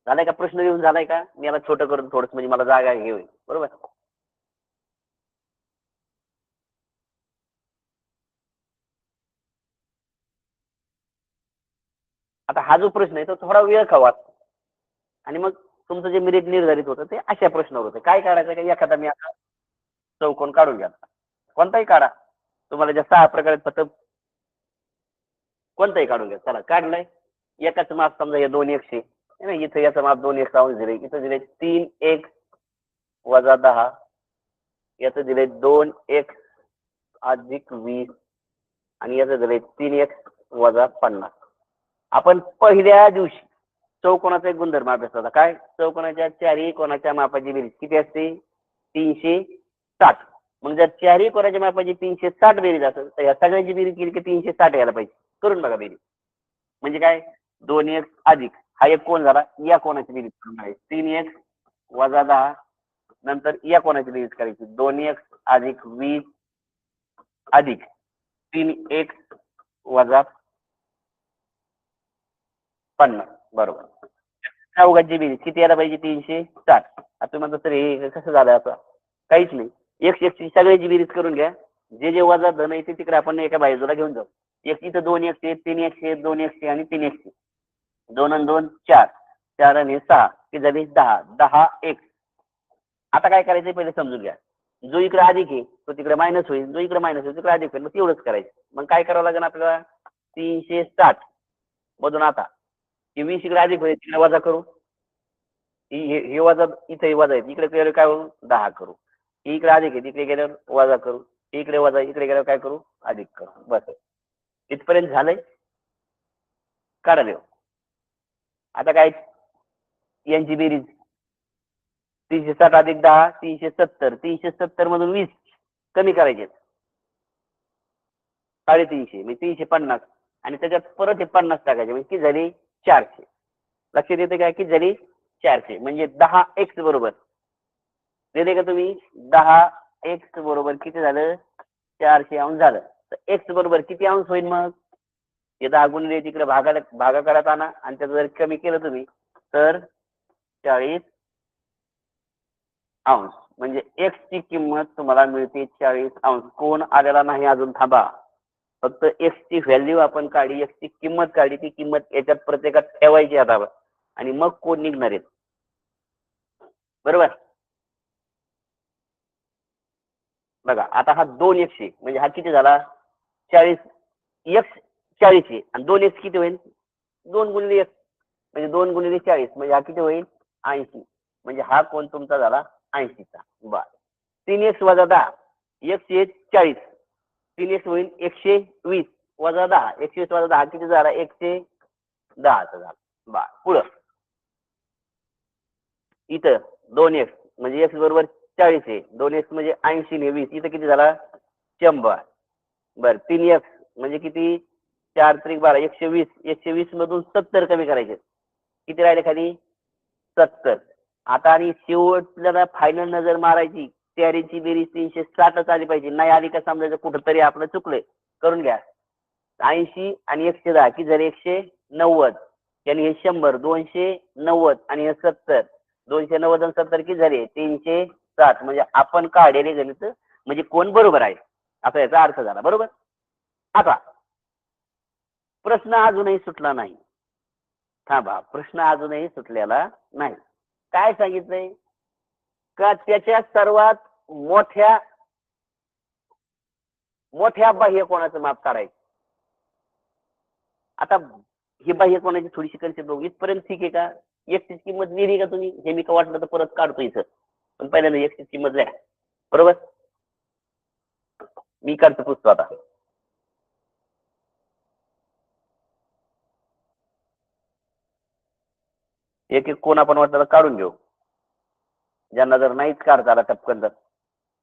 झालाय का प्रश्न लिहून झालाय का? मी याला छोटं करून थोडस म्हणजे मला जागा हे होईल. बरोबर. आता हा जो प्रश्न आहे तो थोडा वेळ खावा आणि मग तुमचं जे मेरिट निर्धारित होतं ते अशा प्रश्नावर होतं. काय काढायचं का एखादा मी आता चौकोन काढून घ्या. कोणताही काढा. तुम्हाला ज्या 6 प्रकारे फक्त कोणताही काढून घ्या. चला काढलंय. एकाच माप समजा हे 2 एकशे. नाही इथं याचं माप 2 एक्स अंश दिले. इथं दिले 3 एक्स वजा 10. याचं दिले 2 एक्स अधिक 20 आणि याचं दिले 3 एक्स वजा 50. आपण पहिल्या दिवशी चौकोनाचा एक गुणधर्म अभ्यास होता. काय? चौकोनाच्या चारही कोणाच्या मापाची बेरीज किती असते? 360. मग जर चारही कोणाच्या मापाची 360 बेरीज असेल तर या सगळ्यांची बेरीज केली की 360 यायला पाहिजे. करून बघा बेरीज. म्हणजे काय? 2 एक्स अधिक हा एक कोण झाला. या कोणाची बेरीज करून आहे 3 एक्स वजा 10. नंतर या कोणाची बेरीज करायची 2 एक्स अधिक 20 अधिक 3 एक्स वजा 50. बरोबर. चौघांची बेरीज किती यायला पाहिजे? 360. आता तुम्ही म्हणता सर हे कसं झालं आता? काहीच नाही. एक एकची सगळ्याची बेरीज करून घ्या. जे जे वजा धन आहे ते तिकडे आपण एका बाजूला घेऊन जाऊ. एक इथं 2 एकशे 3 एकशे 2 एकशे आणि 3 एकशे. 2 आणि 2 4. 4 आणि 6 किती झाली? 10. 10 एक. आता काय करायचं पहिले समजून घ्या. जो इकडे अधिक आहे तो तिकडे मायनस होईल. जो इकडे मायनस होईल तिकडे अधिक होईल. मग तेवढंच करायचं. मग काय करावं लागेल आपल्याला? 360 मधून आता हे 20 इकडे अधिक होईल तिकडे वजा करू. हे वजा इथे वजा आहे. इकडे गेल्यावर काय होईल? 10 करू. हे इकडे अधिक आहे तिकडे गेल्यावर वजा करू. इकडे वजा इकडे गेल्यावर काय करू? अधिक करू. बस इथपर्यंत झालंय. काढा देऊ. आता काय यांची बेरीज 360 अधिक 10 370. 370 मधून 20 कमी करायचे 350 म्हणजे 350 आणि त्याच्यात परत हे 50 टाकायचे म्हणजे किती झाली? 400. लक्षात येते काय? किती झाली? 400 म्हणजे 10 एक्स बरोबर दिले का तुम्ही? 10 एक्स बरोबर किती झालं? 400 अंश झालं. तर एक्स बरोबर किती अंश होईल मग? हे 10 गुणिले तिकडे भागाकारात आणा आणि त्याचं जर कमी केलं तुम्ही तर 40 अंश म्हणजे एक्स ची किंमत तुम्हाला मिळते 40 अंश. कोण आलेला नाही अजून? थांबा. फक्त एक्स ची व्हॅल्यू आपण काढली. एक्स ची किंमत काढली. ती किंमत याच्यात प्रत्येकात ठेवायची हातावर आणि मग कोण निघणार आहेत. बरोबर. बघा आता हा 2 एकशे म्हणजे हा किती झाला? 40 एक्स 40 आहे आणि 2 एक्स किती होईल? 2 गुणिले एक्स म्हणजे 2 गुणिले 40 म्हणजे हा किती होईल? 80. म्हणजे हा कोण तुमचा झाला 80चा. बर. 3 एक्स वजा 10. एकशे 40. 3 एक्स होईल 120 वजा 10. 120 वजा 10 किती झाला? 110 झाला. बर. पुढं इथं 2 एक्स म्हणजे एक्स बरोबर 40 आहे. 2 एक्स म्हणजे 80 ने 20. इथं किती झाला? 100. बर. 3 एक्स म्हणजे किती? 4 त्रिक 12 120. 120 मधून 70 कमी करायचे. किती राहिले खाली? 70. आता आणि शेवटला फायनल नजर मारायची. तयारीची बेरीज 360च आली पाहिजे. नाही आली का समजायचं कुठंतरी आपलं चुकलंय. करून घ्या. 80 आणि 110 किती झाले? 190. आणि हे 100 290 आणि हे 70. 290 आणि 70 किती झाले? 360. म्हणजे आपण काढलेले गणित म्हणजे कोण बरोबर आहे असा याचा अर्थ झाला. बरोबर. आता प्रश्न अजूनही सुटला नाही. थांबा. प्रश्न अजूनही सुटलेला नाही. काय सांगितलंय? का त्याच्या सर्वात मोठ्या मोठ्या बाह्य कोणाचं माप काढायचं. आता ही बाह्य कोणाची थोडीशी कन्सेप्ट बघू. इथपर्यंत ठीक आहे का? एकटीच किंमत लिहिली का तुम्ही? हे मी का वाटलं तर परत काढतो इथं. पण पहिल्यांदा एकटीच किंमत लिहा. बरोबर. मी करतो पुसतो आता. एक एक कोण आपण वाटलं तर काढून घेऊ. ज्यांना जर नाहीच काढता आला टपकन तर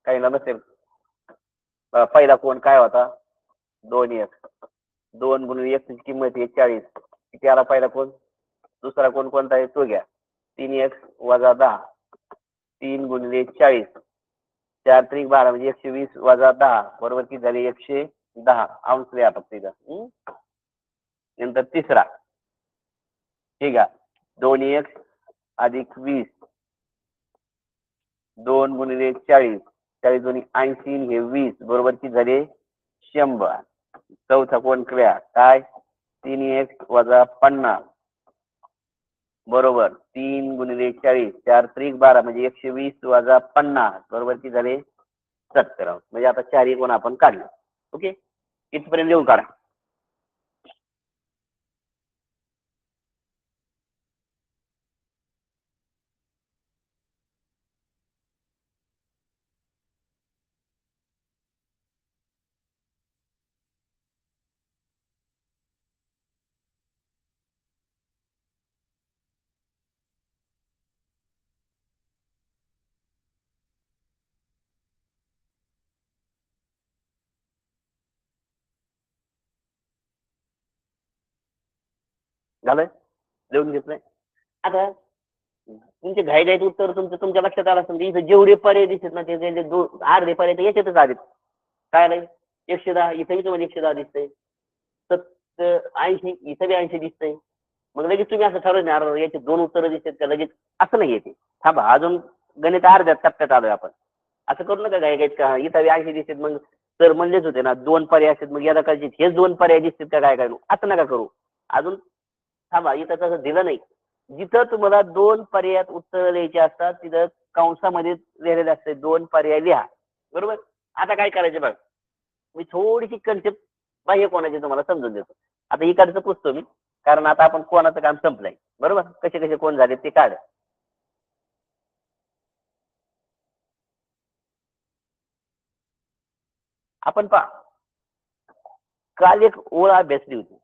काहीला नसेल. पहिला कोण काय होता? 2 एक्स. 2 गुणिले एक्स ची किंमत आहे 40. किती आला पहिला कोण? दुसरा कोण कोणता आहे तो घ्या. 3 एक्स वजा 10. 3 गुणिले 40. 4 त्रिक 12 म्हणजे 120 वजा 10 बरोबर किती झाले? 100. 10 अंश लिहा फक्त इथं. नंतर तिसरा, ठीक आहे, 2x अधिक 20, 2 गुणिले 40, 40 दोन्ही 80, हे 20 बरोबर किती झाले 100. चौथा कोण क्रिया काय 3x वजा 50 बरोबर 3 गुणिले 40, 4 त्रिक 12 म्हणजे 120 वजा 50 बरोबर किती झाले 70. म्हणजे आता चारही कोण आपण काढले. ओके, इथपर्यंत लिहून काढा. झालं, लिहून घेतलंय. आता तुमचे घाईघाईत उत्तर तुमच्या लक्षात आलं असेल. इथं जेवढे पर्याय दिसत ना ते अर्धे पर्याय तर याच्यातच आलेत. काय नाही 110 इथंही तुम्हाला 110 दिसतंय, 80 इथं बी 80 दिसतंय. मग लगेच तुम्ही असं ठरवणार याचे 2 उत्तरं दिसतात का लगेच, असं नाही येते. थांबा, अजून गणित अर्ध्या टप्प्यात आलोय आपण. असं करू नका घाईघाईत का इथं बी 80 दिसतात मग सर म्हणलेच होते ना 2 पर्याय असतात मग याला कळचे हेच 2 पर्याय दिसतात का काय काय, असं नका करू. अजून थांबा, इथं तसं दिलं नाही. जिथं तुम्हाला 2 पर्यायात उत्तर द्यायचे असतात तिथं कंसामध्ये लिहिलेले असते 2 पर्याय लिहा. बरोबर. आता काय करायचं बघ, मी थोडीशी कन्सेप्ट बाह्य कोणाची तुम्हाला समजून देतो. आता इकडचं पुसतो मी, कारण आता आपण कोणाचं काम संपलंय. बरोबर, कसे कसे कोण झाले ते काढ. आपण पहा, काल एक ओळ अभ्यासली होती.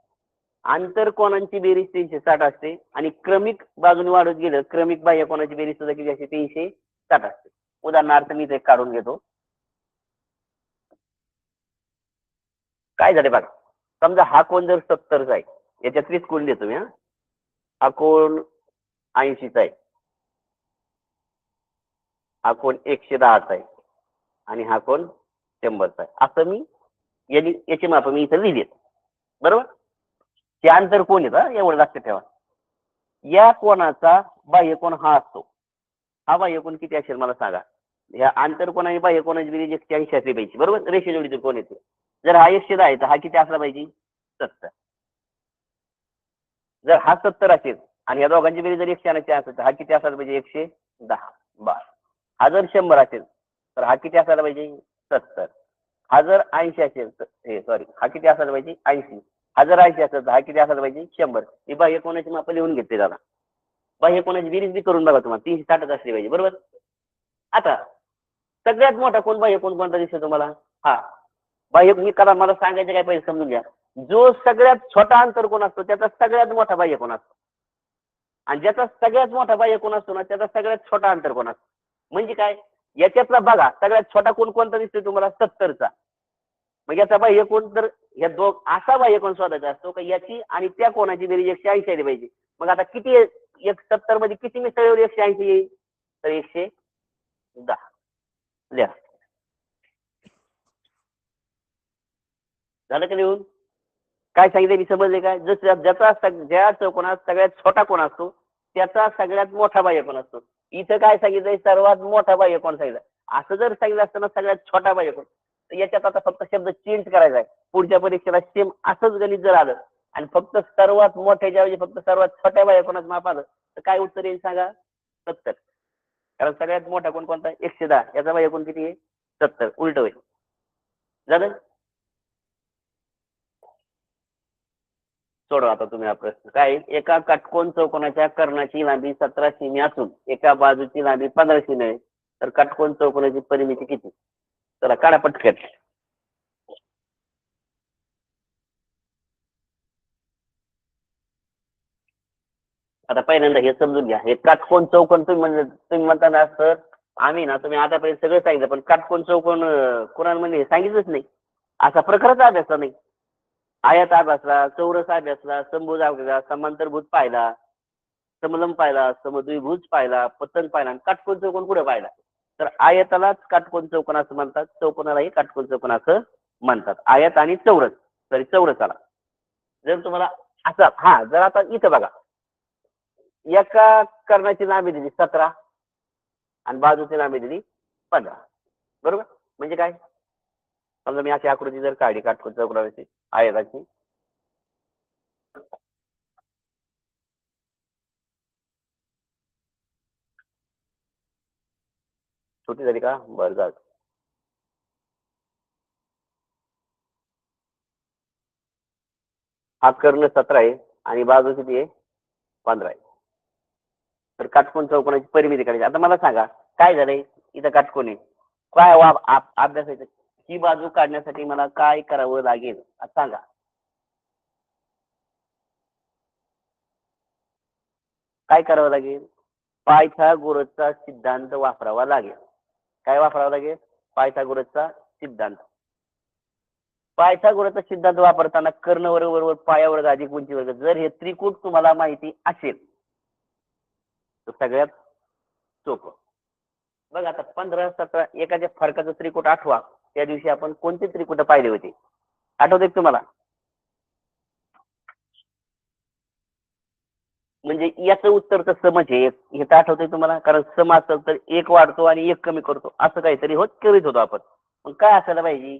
आंतरकोनांची बेरीज 360 असते आणि क्रमिक बाजूने वाढत गेलं क्रमिक बाह्य कोणाची बेरीज सुद्धा किती असते 360 असते. उदाहरणार्थ मी ते काढून घेतो. काय झाले बघा, समजा हा कोण जर 70चा आहे, याच्यातलीच कोण देतो मी. हा कोण 80चा आहे, हा कोण 110चा आहे आणि हा कोण 100चा आहे. असं मी याची माप मी इथं लिहिली. बरोबर, ते अंतर कोण येतं एवढं लक्षात ठेवा. या कोणाचा बाह्य कोण हा असतो. हा बाह्य कोण किती असेल मला सांगा. या आंतरकोण आणि बाह्य कोणाची बेरीज 180 असली पाहिजे. बरोबर, रेषे जोडीचे कोण येते. जर हा 110 आहे तर हा किती असला पाहिजे 70. जर हा 70 असेल आणि या दोघांची बेरीज जर 180 असेल तर हा किती असायला पाहिजे 110. बस. हा जर 100 असेल तर हा किती असायला पाहिजे 70. हा जर 80 असेल तर हे सॉरी हा किती असायला पाहिजे 80. हा जर 80 असेल तर हा किती असायला पाहिजे 100. ही बाह्य कोणाची माप लिहून घेतली दादा. बाह्य कोणाची बेरीज बी करून बघा तुम्हाला 360 असली पाहिजे. बरोबर. आता सगळ्यात मोठा कोण बाह्य कोण कोणता दिसतो तुम्हाला. हा बाह्य मी करा मला सांगायचं काय पाहिजे समजून घ्या. जो सगळ्यात छोटा अंतर कोण असतो त्याचा सगळ्यात मोठा बाह्य कोण असतो आणि ज्याचा सगळ्यात मोठा बाह्य कोण असतो ना त्याचा सगळ्यात छोटा अंतर कोण असतो. म्हणजे काय, याच्यातला बघा सगळ्यात छोटा कोण कोणता दिसतोय तुम्हाला 70चा. मग याचा बाह्य कोण तर या असा बाह्य कोण शोधायचा असतो का याची आणि त्या कोणाची बेरीज 180 आली पाहिजे. मग आता किती 70 मध्ये किती मिसळल्यावर 180 येईल तर 110. लिहा. झालं का लिहून. काय सांगितलं मी समजले काय. जसं ज्या चौकोनात सगळ्यात छोटा कोण असतो त्याचा सगळ्यात मोठा बाह्य कोण असतो. इथं काय सांगितलंय सर्वात मोठा बाह्य कोण सांगितलं. असं जर सांगितलं असतं सगळ्यात छोटा बाह्य कोण तर याच्यात आता फक्त शब्द चेंज करायचा आहे. पुढच्या परीक्षेला सेम असंच गणित जर आलं आणि फक्त सर्वात मोठ्याच्या ऐवजी फक्त सर्वात छोट्या बाह्य कोणाचं माप आलं तर काय उत्तर येईल सांगा 70. कारण सगळ्यात मोठा कोण कोणता 110 याचा बाह्य कोण किती आहे 70. उलट होईल. झालं. सोडवा आता तुम्ही हा प्रश्न. काय एका काटकोन चौकोनाच्या कर्णाची लांबी 17 सेमी असून एका बाजूची लांबी 15 सेमी आहे तर काटकोन चौकोनाची परिमिती किती. चला काढा पटकन. आता पहिल्यांदा हे समजून घ्या. हे काटकोन चौकोन तुम्ही म्हणता ना सर आम्ही ना तुम्ही आतापर्यंत सगळं सांगितलं पण काटकोन चौकोन कुणाला म्हणजे हे सांगितलंच नाही. असा प्रकारच अभ्यासला नाही. आयत अभ्यासला, चौरस अभ्यासला, समभुज अभ्यासला, समांतरभुज पाहिला, समलंब पाहिला, समद्विभुज पाहिला, पतंग पाहिला आणि काटकोन चौकोन कुठे पाहिला. तर आयतालाच काटकोन चौकोन असं म्हणतात, चौकोनालाही काटकोन चौकोन असं म्हणतात. आयत आणि चौरस, सॉरी चौरस आला. जर तुम्हाला असं जर आता इथं बघा, एका कर्णाची लांबी दिली 17 आणि बाजूची लांबी दिली 15. बरोबर? म्हणजे काय? समजा मी अशी आकृती जर काढली काटकोन चौकोनाची आयताची, छोटी झाली का? बरं जाऊ दे. हा कर्ण 17 आहे आणि बाजू किती आहे? 15 आहे. तर काटकोन चौकोनाची परिमिती काढायची. आता मला सांगा, काय झालंय? इथं काटकोन आहे. काय अभ्यासायचं? ही बाजू काढण्यासाठी मला काय करावं लागेल? आता सांगा. काय करावं लागेल? पायथागोरसचा सिद्धांत वापरावा लागेल. काय वापरावा लागेल? पायथागोरसचा सिद्धांत. पायथागोरसचा सिद्धांत वापरताना कर्ण वर्ग बरोबर पाया वर्ग अधिक उंची वर्ग, जर हे त्रिकूट तुम्हाला माहिती असेल तर सगळ्यात सोपं. बघ आता 15, 17 एखाद्या फरकाचं त्रिकूट आठवा. त्या दिवशी आपण कोणते त्रिकूट पाहिले होते? आठवते तुम्हाला? म्हणजे याचं उत्तर तर समच आहे. हे तर आठवतंय तुम्हाला? कारण सम असेल तर एक वाढतो आणि एक कमी करतो, असं काहीतरी करीत होतो आपण. मग काय असायला पाहिजे?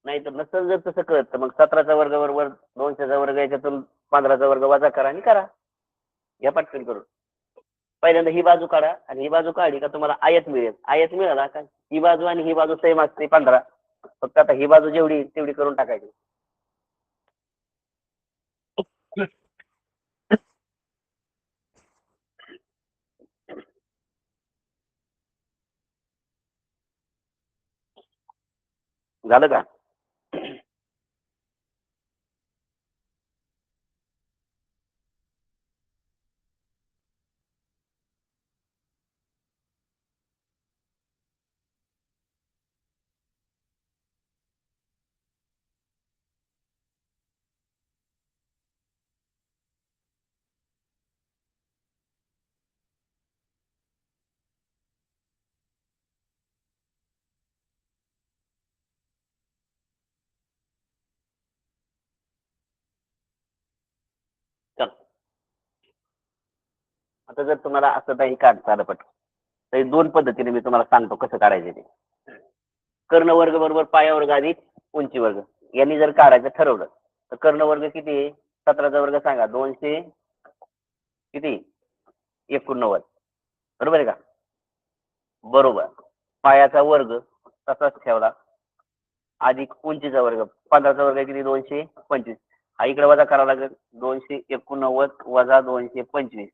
नाही तर नसेल जर तसं कळत तर मग 17चा वर्ग बरोबर 200चा वर्ग, याच्यातून 15चा वर्ग वजा करा आणि करा. या पटकन करून. पहिल्यांदा ही बाजू काढा आणि ही बाजू काढली का तुम्हाला आयत मिळेल. आयत मिळाला का ही बाजू आणि ही बाजू सेम असते 15. फक्त आता ही बाजू जेवढी तेवढी करून टाकायची. झालं का? चल. आता जर तुम्हाला असं काही काढता आलं पटकन, तर दोन पद्धतीने मी तुम्हाला सांगतो कसं काढायचं ते. कर्ण वर्ग बरोबर पाया वर्ग अधिक उंची वर्ग, यांनी जर काढायचं ठरवलं तर कर्ण वर्ग किती आहे? 17चा वर्ग सांगा. 200 किती? 89. बरोबर आहे का? बरोबर. पायाचा वर्ग तसाच ठेवला अधिक उंचीचा वर्ग. 15चा वर्ग किती? 225. हा इकडे वजा करावा लागेल. 289 वजा 225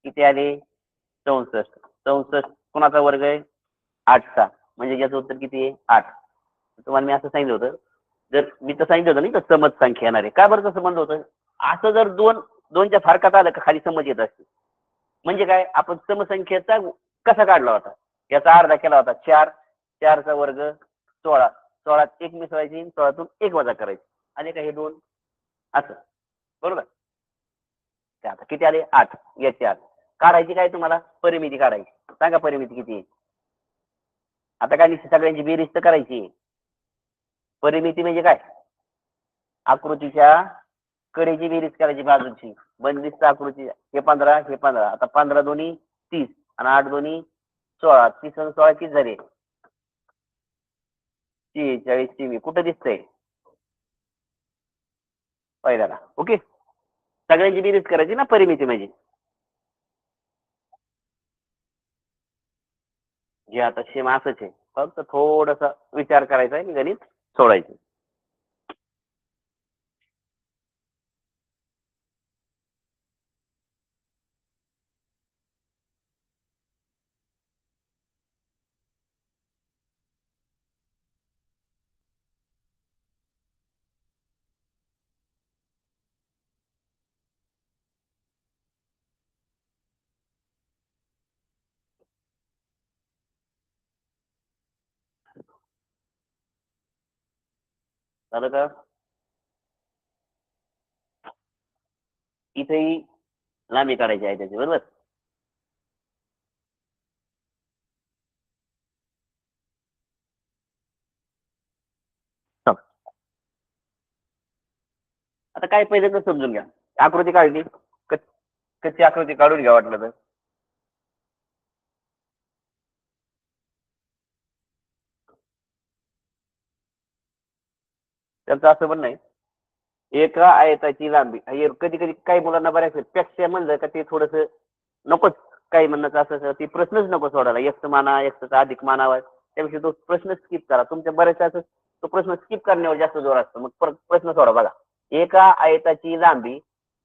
किती आले? 64. 64 कुणाचा वर्ग आहे? 8चा. म्हणजे याचं उत्तर किती आहे? 8. तुम्हाला मी असं सांगितलं होतं, जर मी तर सांगितलं होतं नाही का समज संख्या येणार आहे. का बरं तसं म्हणलं होतं? असं जर दोनच्या फारकात आलं का खाली समज येत असते. म्हणजे काय? आपण समसंख्येचा कसा काढला होता? याचा अर्धा केला होता 4. 4चा वर्ग 16. 16त 1 मिसळायची, 16तून 1 वजा करायची. आणि का हे 2 असं. बरोबर? ते आता किती आले? 8. याचे 8. काढायची काय तुम्हाला? परिमिती काढायची. सांगा परिमिती किती आहे? आता काय नुसती सगळ्यांची बेरीज तर करायची. परिमिती म्हणजे काय? आकृतीच्या कडेची बेरीज करायची बाजूची. बंदिस्त आकृती हे 15, हे 15. आता 15 दोन्ही 30 आणि 8 दोन्ही 16. 30 आणि 16 किती झाले? 46 टीव्ही कुठं दिसतंय? पहिल्याला. ओके. सगळ्यांची बेरीज करायची ना परिमिती म्हणजे. जे आता सेम असंच आहे. फक्त थोडासा विचार करायचा आहे आणि गणित सोडायचे. झालं का? इथेही लांबी काढायची आहे त्याची. बरोबर? आता काय पहिले तर समजून घ्या. आकृती काढली, कच्ची आकृती काढून घ्या वाटलं तर. त्यांचं असं म्हणणं आहे, एका आयताची लांबी, कधी कधी काही मुलांना बऱ्याच पेक्षा म्हणलं का ते थोडस नकोच, काही म्हणणं असं ती प्रश्नच नको सोडायला, एक माना एक अधिक मानावा, त्यापेक्षा तो प्रश्न स्किप करा. तुमच्या बऱ्याच असं तो प्रश्न स्किप करण्यावर जास्त जोर असतो. मग प्रश्न सोडा बघा. एका आयताची लांबी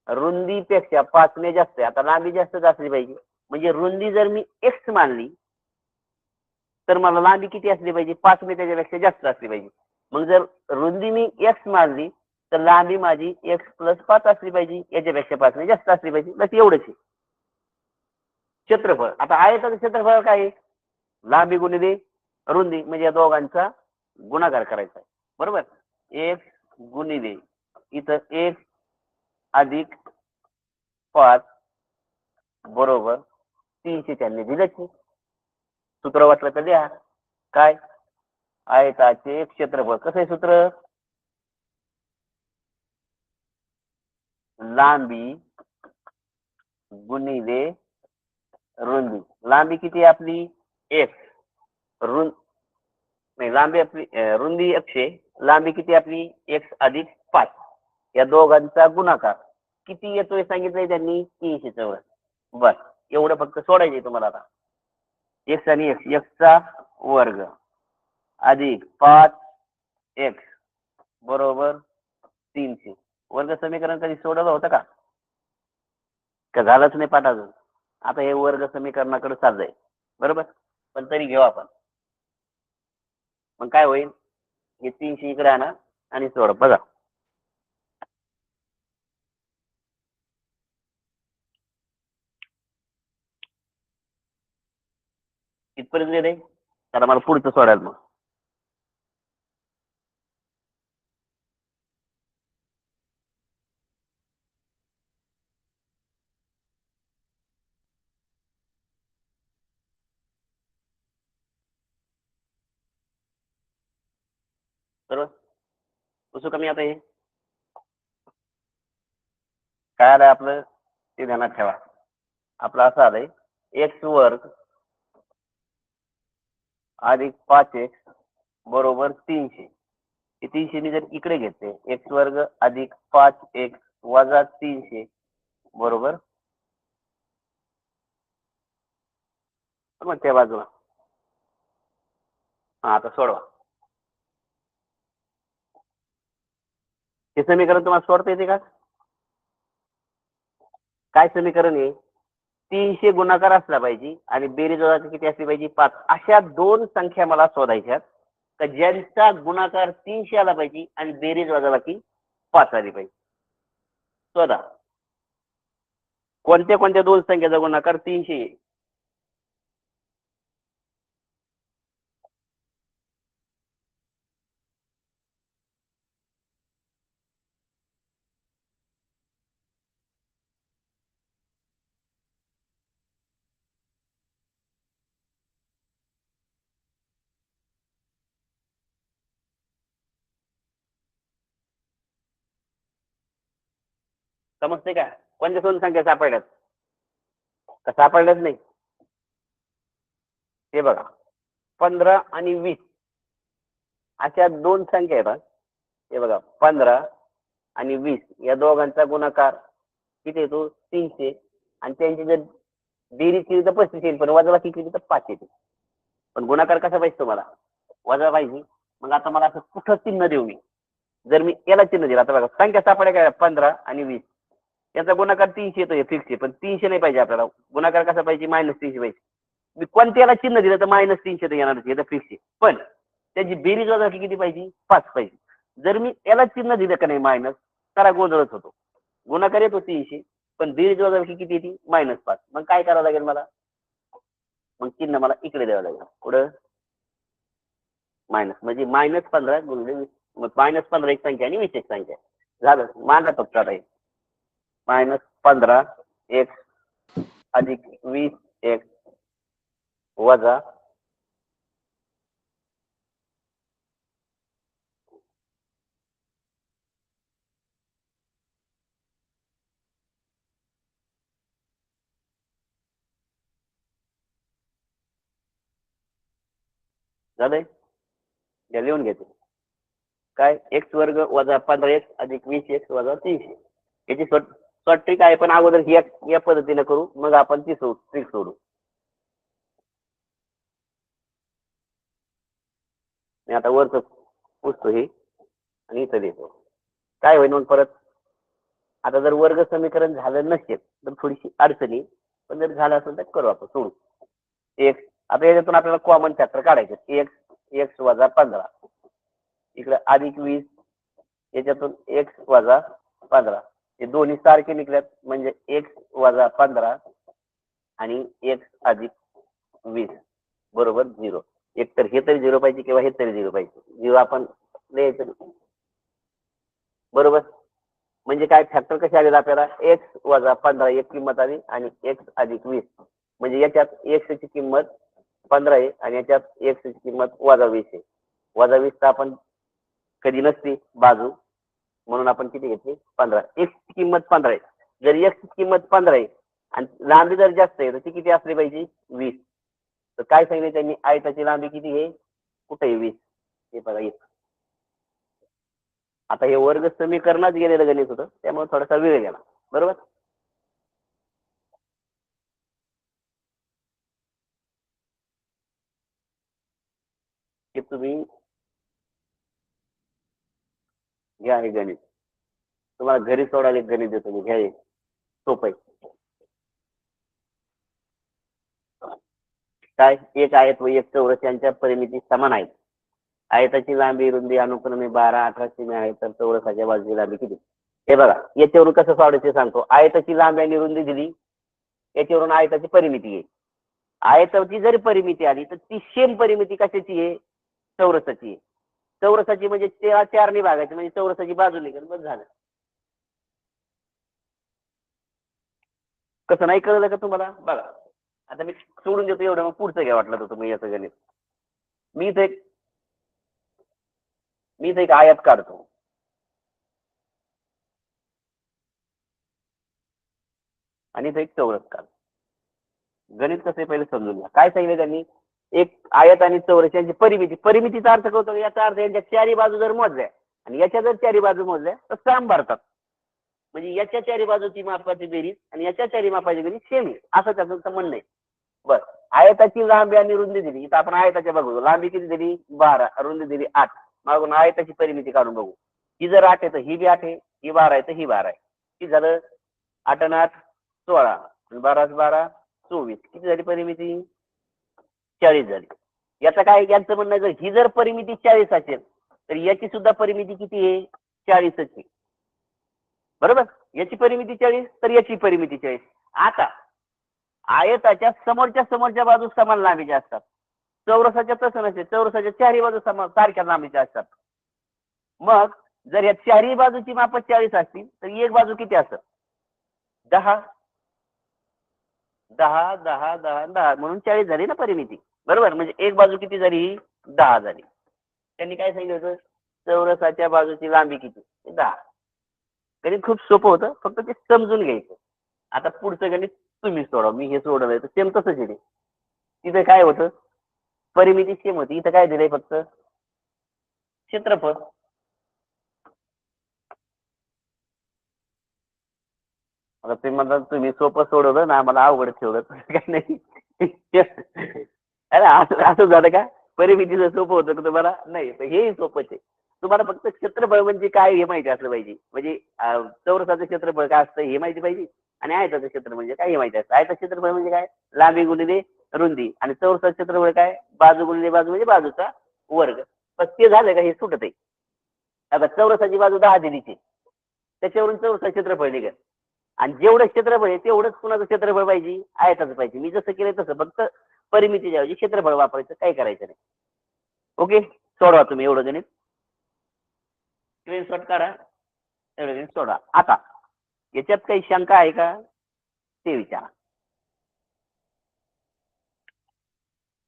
रुंदीपेक्षा 5 ने जास्त आहे. आता लांबी जास्तच असली पाहिजे, म्हणजे रुंदी जर मी एक्स मानली तर मला लांबी किती असली पाहिजे? 5 ने त्याच्यापेक्षा जास्त असली पाहिजे. मग जर रुंदी मी एक्स मानली तर लांबी माझी x+5 असली पाहिजे, याच्यापेक्षा 5 ने जास्त असली पाहिजे. बस एवढंच आहे. क्षेत्रफळ, आता आयताचं क्षेत्रफळ काय आहे? लांबी गुणिले रुंदी, म्हणजे या दोघांचा गुणाकार करायचा आहे. बरोबर. एक्स गुणिले इथं एक्स अधिक 5 बरोबर 300. त्यांनी दिलंच. सूत्र वाटलं तर द्या. काय? आयताचे क्षेत्रफळ. कसं आहे सूत्र? लांबी गुणिले रुंदी. लांबी किती आहे आपली? एक्स. रुंद नाही, लांबी आपली रुंदी 100, लांबी किती आपली? x+5. या दोघांचा गुणाकार किती येतोय सांगितलंय त्यांनी? 300 बस एवढं फक्त सोडायचे तुम्हाला. आता एक्स आणि एक्स, एक्सचा वर्ग अधिक 5x बरोबर 300. वर्ग समीकरण कधी सोडवलं होतं का? झालंच नाही पाठ अजून. आता हे वर्ग समीकरणाकडे चाललंय. बरोबर. पण तरी घेऊ आपण. मग काय होईल? हे 300 इकडे आणा आणि सोडा बघा. इथपर्यंत गेले तर मला पुढचं सोडायला मग. बरोबर. कसं कमी आता हे काय आलंय आपलं ते ध्यानात ठेवा. आपलं असं आलंय x² अधिक 5x बरोबर 300. 300 मी जर इकडे घेते, x² अधिक 5x वजा 300 बरोबर मग त्या बाजूला. हा आता सोडवा. हे समीकरण तुम्हाला सोडता येते का? काय समीकरण आहे? 300 गुणाकार असला पाहिजे आणि बेरीज वजाबाकी किती असली पाहिजे? 5. अशा दोन संख्या मला शोधायच्यात का ज्यांचा गुणाकार 300 आला पाहिजे आणि बेरीज वजाबाकी 5 आली पाहिजे. शोधा. कोणत्या कोणत्या दोन संख्येचा गुणाकार 300 आहे? समजते का? कोणत्या दोन संख्या सापडल्यात का सापडल्याच नाही? हे बघा, 15 आणि 20 अशा दोन संख्या आहेत. हे बघा, 15 आणि 20 या दोघांचा गुणाकार किती येतो? 300. आणि त्यांची जर बेरीज केली तर 35 येईल, पण वजाबाकी केली तर 5 येते. पण गुणाकार कसा पाहिजे तुम्हाला? वजा पाहिजे. मग आता मला असं कुठं चिन्ह देऊ मी? जर मी याला चिन्ह दिलं, आता बघा संख्या सापड्या काय? 15 आणि 20 याचा गुणाकार 300 येतो, फिक्स आहे. पण 300 नाही पाहिजे आपल्याला. गुणाकार कसा पाहिजे? -300 पाहिजे. मी कोणत्याला चिन्ह दिलं तर -300 तर येणारच, हे तर फिक्स आहे. पण त्याची बेरीज वजाबाकी किती पाहिजे? 5 पाहिजे. जर मी याला चिन्ह दिलं का नाही मायनस, तर गोंधळच होतो. गुणाकार येतो 300, पण बेरीज वजाबाकी किती येते? -5. मग काय करावं लागेल मला? मग चिन्ह मला इकडे द्यावं लागेल. पुढं मायनस, म्हणजे -15 गुणिले 20. मग -15 एक संख्या आणि 20 एक संख्या. झालं. मांडा फक्त आता. -15 x अधिक 20 x वजा झालंय? द्या लिहून घेतो. काय x वर्ग वजा 15x अधिक 20x वजा 300. याची शॉर्ट ट्रिक आहे, पण अगोदर ही या पद्धतीने करू, मग आपण ती ट्रिक सोडू. मी आता वरच पुसतो हे आणि इथं देतो. काय होईल मग परत? आता जर वर्ग समीकरण झालं नसेल तर थोडीशी अडचणी, पण जर झालं असेल तर करू आपण सोडू. एक्स, आता याच्यातून आपल्याला कॉमन फॅक्टर काढायचे. एक्स वजा 15 इकडे अधिक 20, याच्यातून एक्स वजा 15, हे दोन्ही सारखे निघल्यात, म्हणजे एक्स वजा 15 आणि एक्स अधिक 20 बरोबर 0. एक तर हे तरी 0 पाहिजे किंवा हे तरी 0 पाहिजे. 0 आपण लिहायचं बरोबर. म्हणजे काय फॅक्टर कसे आलेला आपल्याला? एक्स वजा 15 एक किंमत आली आणि एक्स अधिक 20, म्हणजे याच्यात एक्स ची किंमत 15 आहे आणि याच्यात एक्स ची किंमत वजा 20 आहे. वजा 20 तर आपण कधी नसते बाजू, म्हणून आपण किती घेतली? 15. एक्स ची किंमत 15 आहे. जर एक्स ची किंमत 15 आहे आणि लांबी जर जास्त आहे तर ती किती असली पाहिजे? 20. तर काय सांगितलं त्यांनी? आयताची लांबी किती आहे? कुठे आहे? 20. हे बघा येत. आता हे वर्ग समीकरणात गेलेलं गणित होतं, त्यामुळे थोडासा वेळ गेला बरोबर. हे तुम्ही घ्या हे गणित, तुम्हाला घरी सोडायला एक गणित देतो मी, घ्या हे सोपं आहे. काय? एक आयत व एक चौरस यांच्या परिमिती समान आहेत. आयताची लांबी रुंदी अनुक्रमे 12, 18 सेमी आहे, तर चौरसाच्या बाजूची लांबी किती? हे बघा, याच्यावरून कसं सोडायचं सांगतो. आयताची लांबी आणि रुंदी दिली, याच्यावरून आयताची परिमिती आहे. आयताची जरी परिमिती आली तर ती सेम परिमिती कशाची आहे? चौरसाची आहे. चौरसाची म्हणजे त्याला 4 ने भागायची, म्हणजे चौरसाची बाजू निघेल, बस झालं. कसं नाही कळलं का तुम्हाला? बघा आता मी सोडून देतो एवढं, मग पुढचं घ्या वाटलं तर तुम्ही याचं गणित. मी इथं एक आयत काढतो आणि इथं एक चौरस काढतो. गणित कसं आहे पहिले समजून घ्या. काय सांगितलं त्यांनी? एक आयत आणि चौरस यांची परिमितीचा अर्थ कळतो. याचा अर्थ यांच्या चारी बाजू जर मोजल्या आणि याच्या जर चारी बाजू मोजल्या तर साम भरतात, म्हणजे याच्या चारी बाजूची मापाची बेरीज आणि याच्या चारी मापाची बेरीज सेम आहे, असं त्याचं म्हणणं आहे. बर, आयताची लांबी आणि रुंदी दिली, इथं आपण आयताच्या बघू. लांबी किती दिली? 12, रुंदी दिली 8. मागून आयताची परिमिती काढून बघू. ही जर 8 आहे तर ही बी 8 आहे, ही 12 आहे तर ही 12 आहे. किती झालं? 8 आणि 8 16 आणि 12 12 24. किती झाली परिमिती? 40 झाली. याचं काय? यांचं म्हणणं जर ही जर परिमिती 40 असेल तर याची सुद्धा परिमिती किती आहे? 40च आहे बरोबर. याची परिमिती 40 तर याची परिमिती 40. आता आयताच्या समोरच्या बाजू समान लांबीच्या असतात. चौरसाच्या तसं नसते, चौरसाच्या चारही बाजू सारख्या लांबीच्या असतात. मग जर या चारही बाजूची माप 40 असतील तर एक बाजू किती असत? 10 10 10 10 10 म्हणून 40 झाली ना परिमिती बरोबर. म्हणजे एक बाजू किती झाली? 10 झाली. त्यांनी काय सांगितलं होतं? चौरसाच्या बाजूची लांबी किती? 10. गणित खूप सोपं होतं, फक्त ते समजून घ्यायचं. आता पुढचं गणित तुम्ही सोडवा, मी हे सोडवलंय तर सेम तसंच आहे. तिथे काय होतं? परिमिती सेम होती. इथं काय दिलंय? फक्त क्षेत्रफळ. आता ते म्हणतात तुम्ही सोपं सोडवलं ना, मला अवघड ठेवलं, काय नाही. अरे असं असं झालं का? परिमितीचं सोपं होतं का तुम्हाला? नाही, तर हेही सोपंच आहे. तुम्हाला फक्त क्षेत्रफळ म्हणजे काय हे माहिती असलं पाहिजे. म्हणजे चौरसाचं क्षेत्रफळ काय असतं हे माहिती पाहिजे आणि आयताचं क्षेत्र म्हणजे काय हे माहिती असतं. आयताचं क्षेत्रफळ म्हणजे काय? लांबी गुणिले रुंदी. आणि चौरसाचं क्षेत्रफळ काय? बाजू गुणिले बाजू म्हणजे बाजूचा वर्ग. पण ते झालं का हे सुटत आहे. आता चौरसाची बाजू 10 दिलीची, त्याच्यावरून चौरसाचं क्षेत्रफळ निघेल. आणि जेवढं क्षेत्रफळ आहे तेवढंच कुणाचं क्षेत्रफळ पाहिजे? आयताचं पाहिजे. मी जसं केलं तसं, फक्त परिमितीच्या ऐवजी क्षेत्रफळ वापरायचं, काही करायचं नाही. ओके, सोडवा तुम्ही एवढं गणित. स्क्रीनशॉट काढा, एवढं गणित सोडा. आता याच्यात काही शंका आहे का ते विचारा.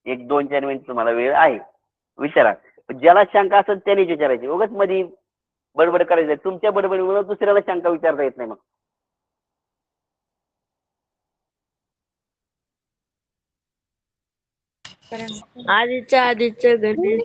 1-2-4 मिनिट तुम्हाला वेळ आहे, विचारा. ज्याला शंका असेल त्यानेच विचारायची. उगाच मध्ये बडबड करायचं. तुमच्या बडबडीमुळे दुसऱ्याला शंका विचारता येत नाही मग. आधीचं गणित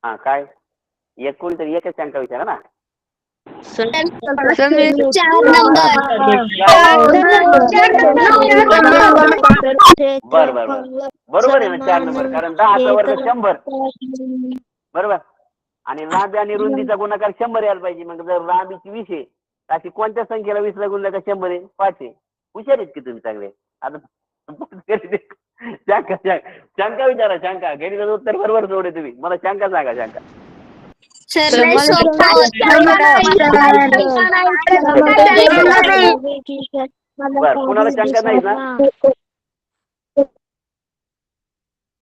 हा काय एक कोणीतरी एकच शंका विचारा ना. बर बर बर बरोबर आहे ना 4 नंबर, कारण 10चा वर्ग 100 बरोबर. आणि लांबी आणि रुंदीचा गुणाकार 100 यायला पाहिजे. मग जर लांबीची 20 आहे अशी कोणत्या संख्येला 20 ला गुणलं का 100 आहे? 5 आहे. हुशार आहेत की तुम्ही चांगले. आता शंका विचारा शंका. गणिताचं उत्तर बरोबर जोडे तुम्ही. मला शंका सांगा शंका. बर कुणाला शंका नाही ना?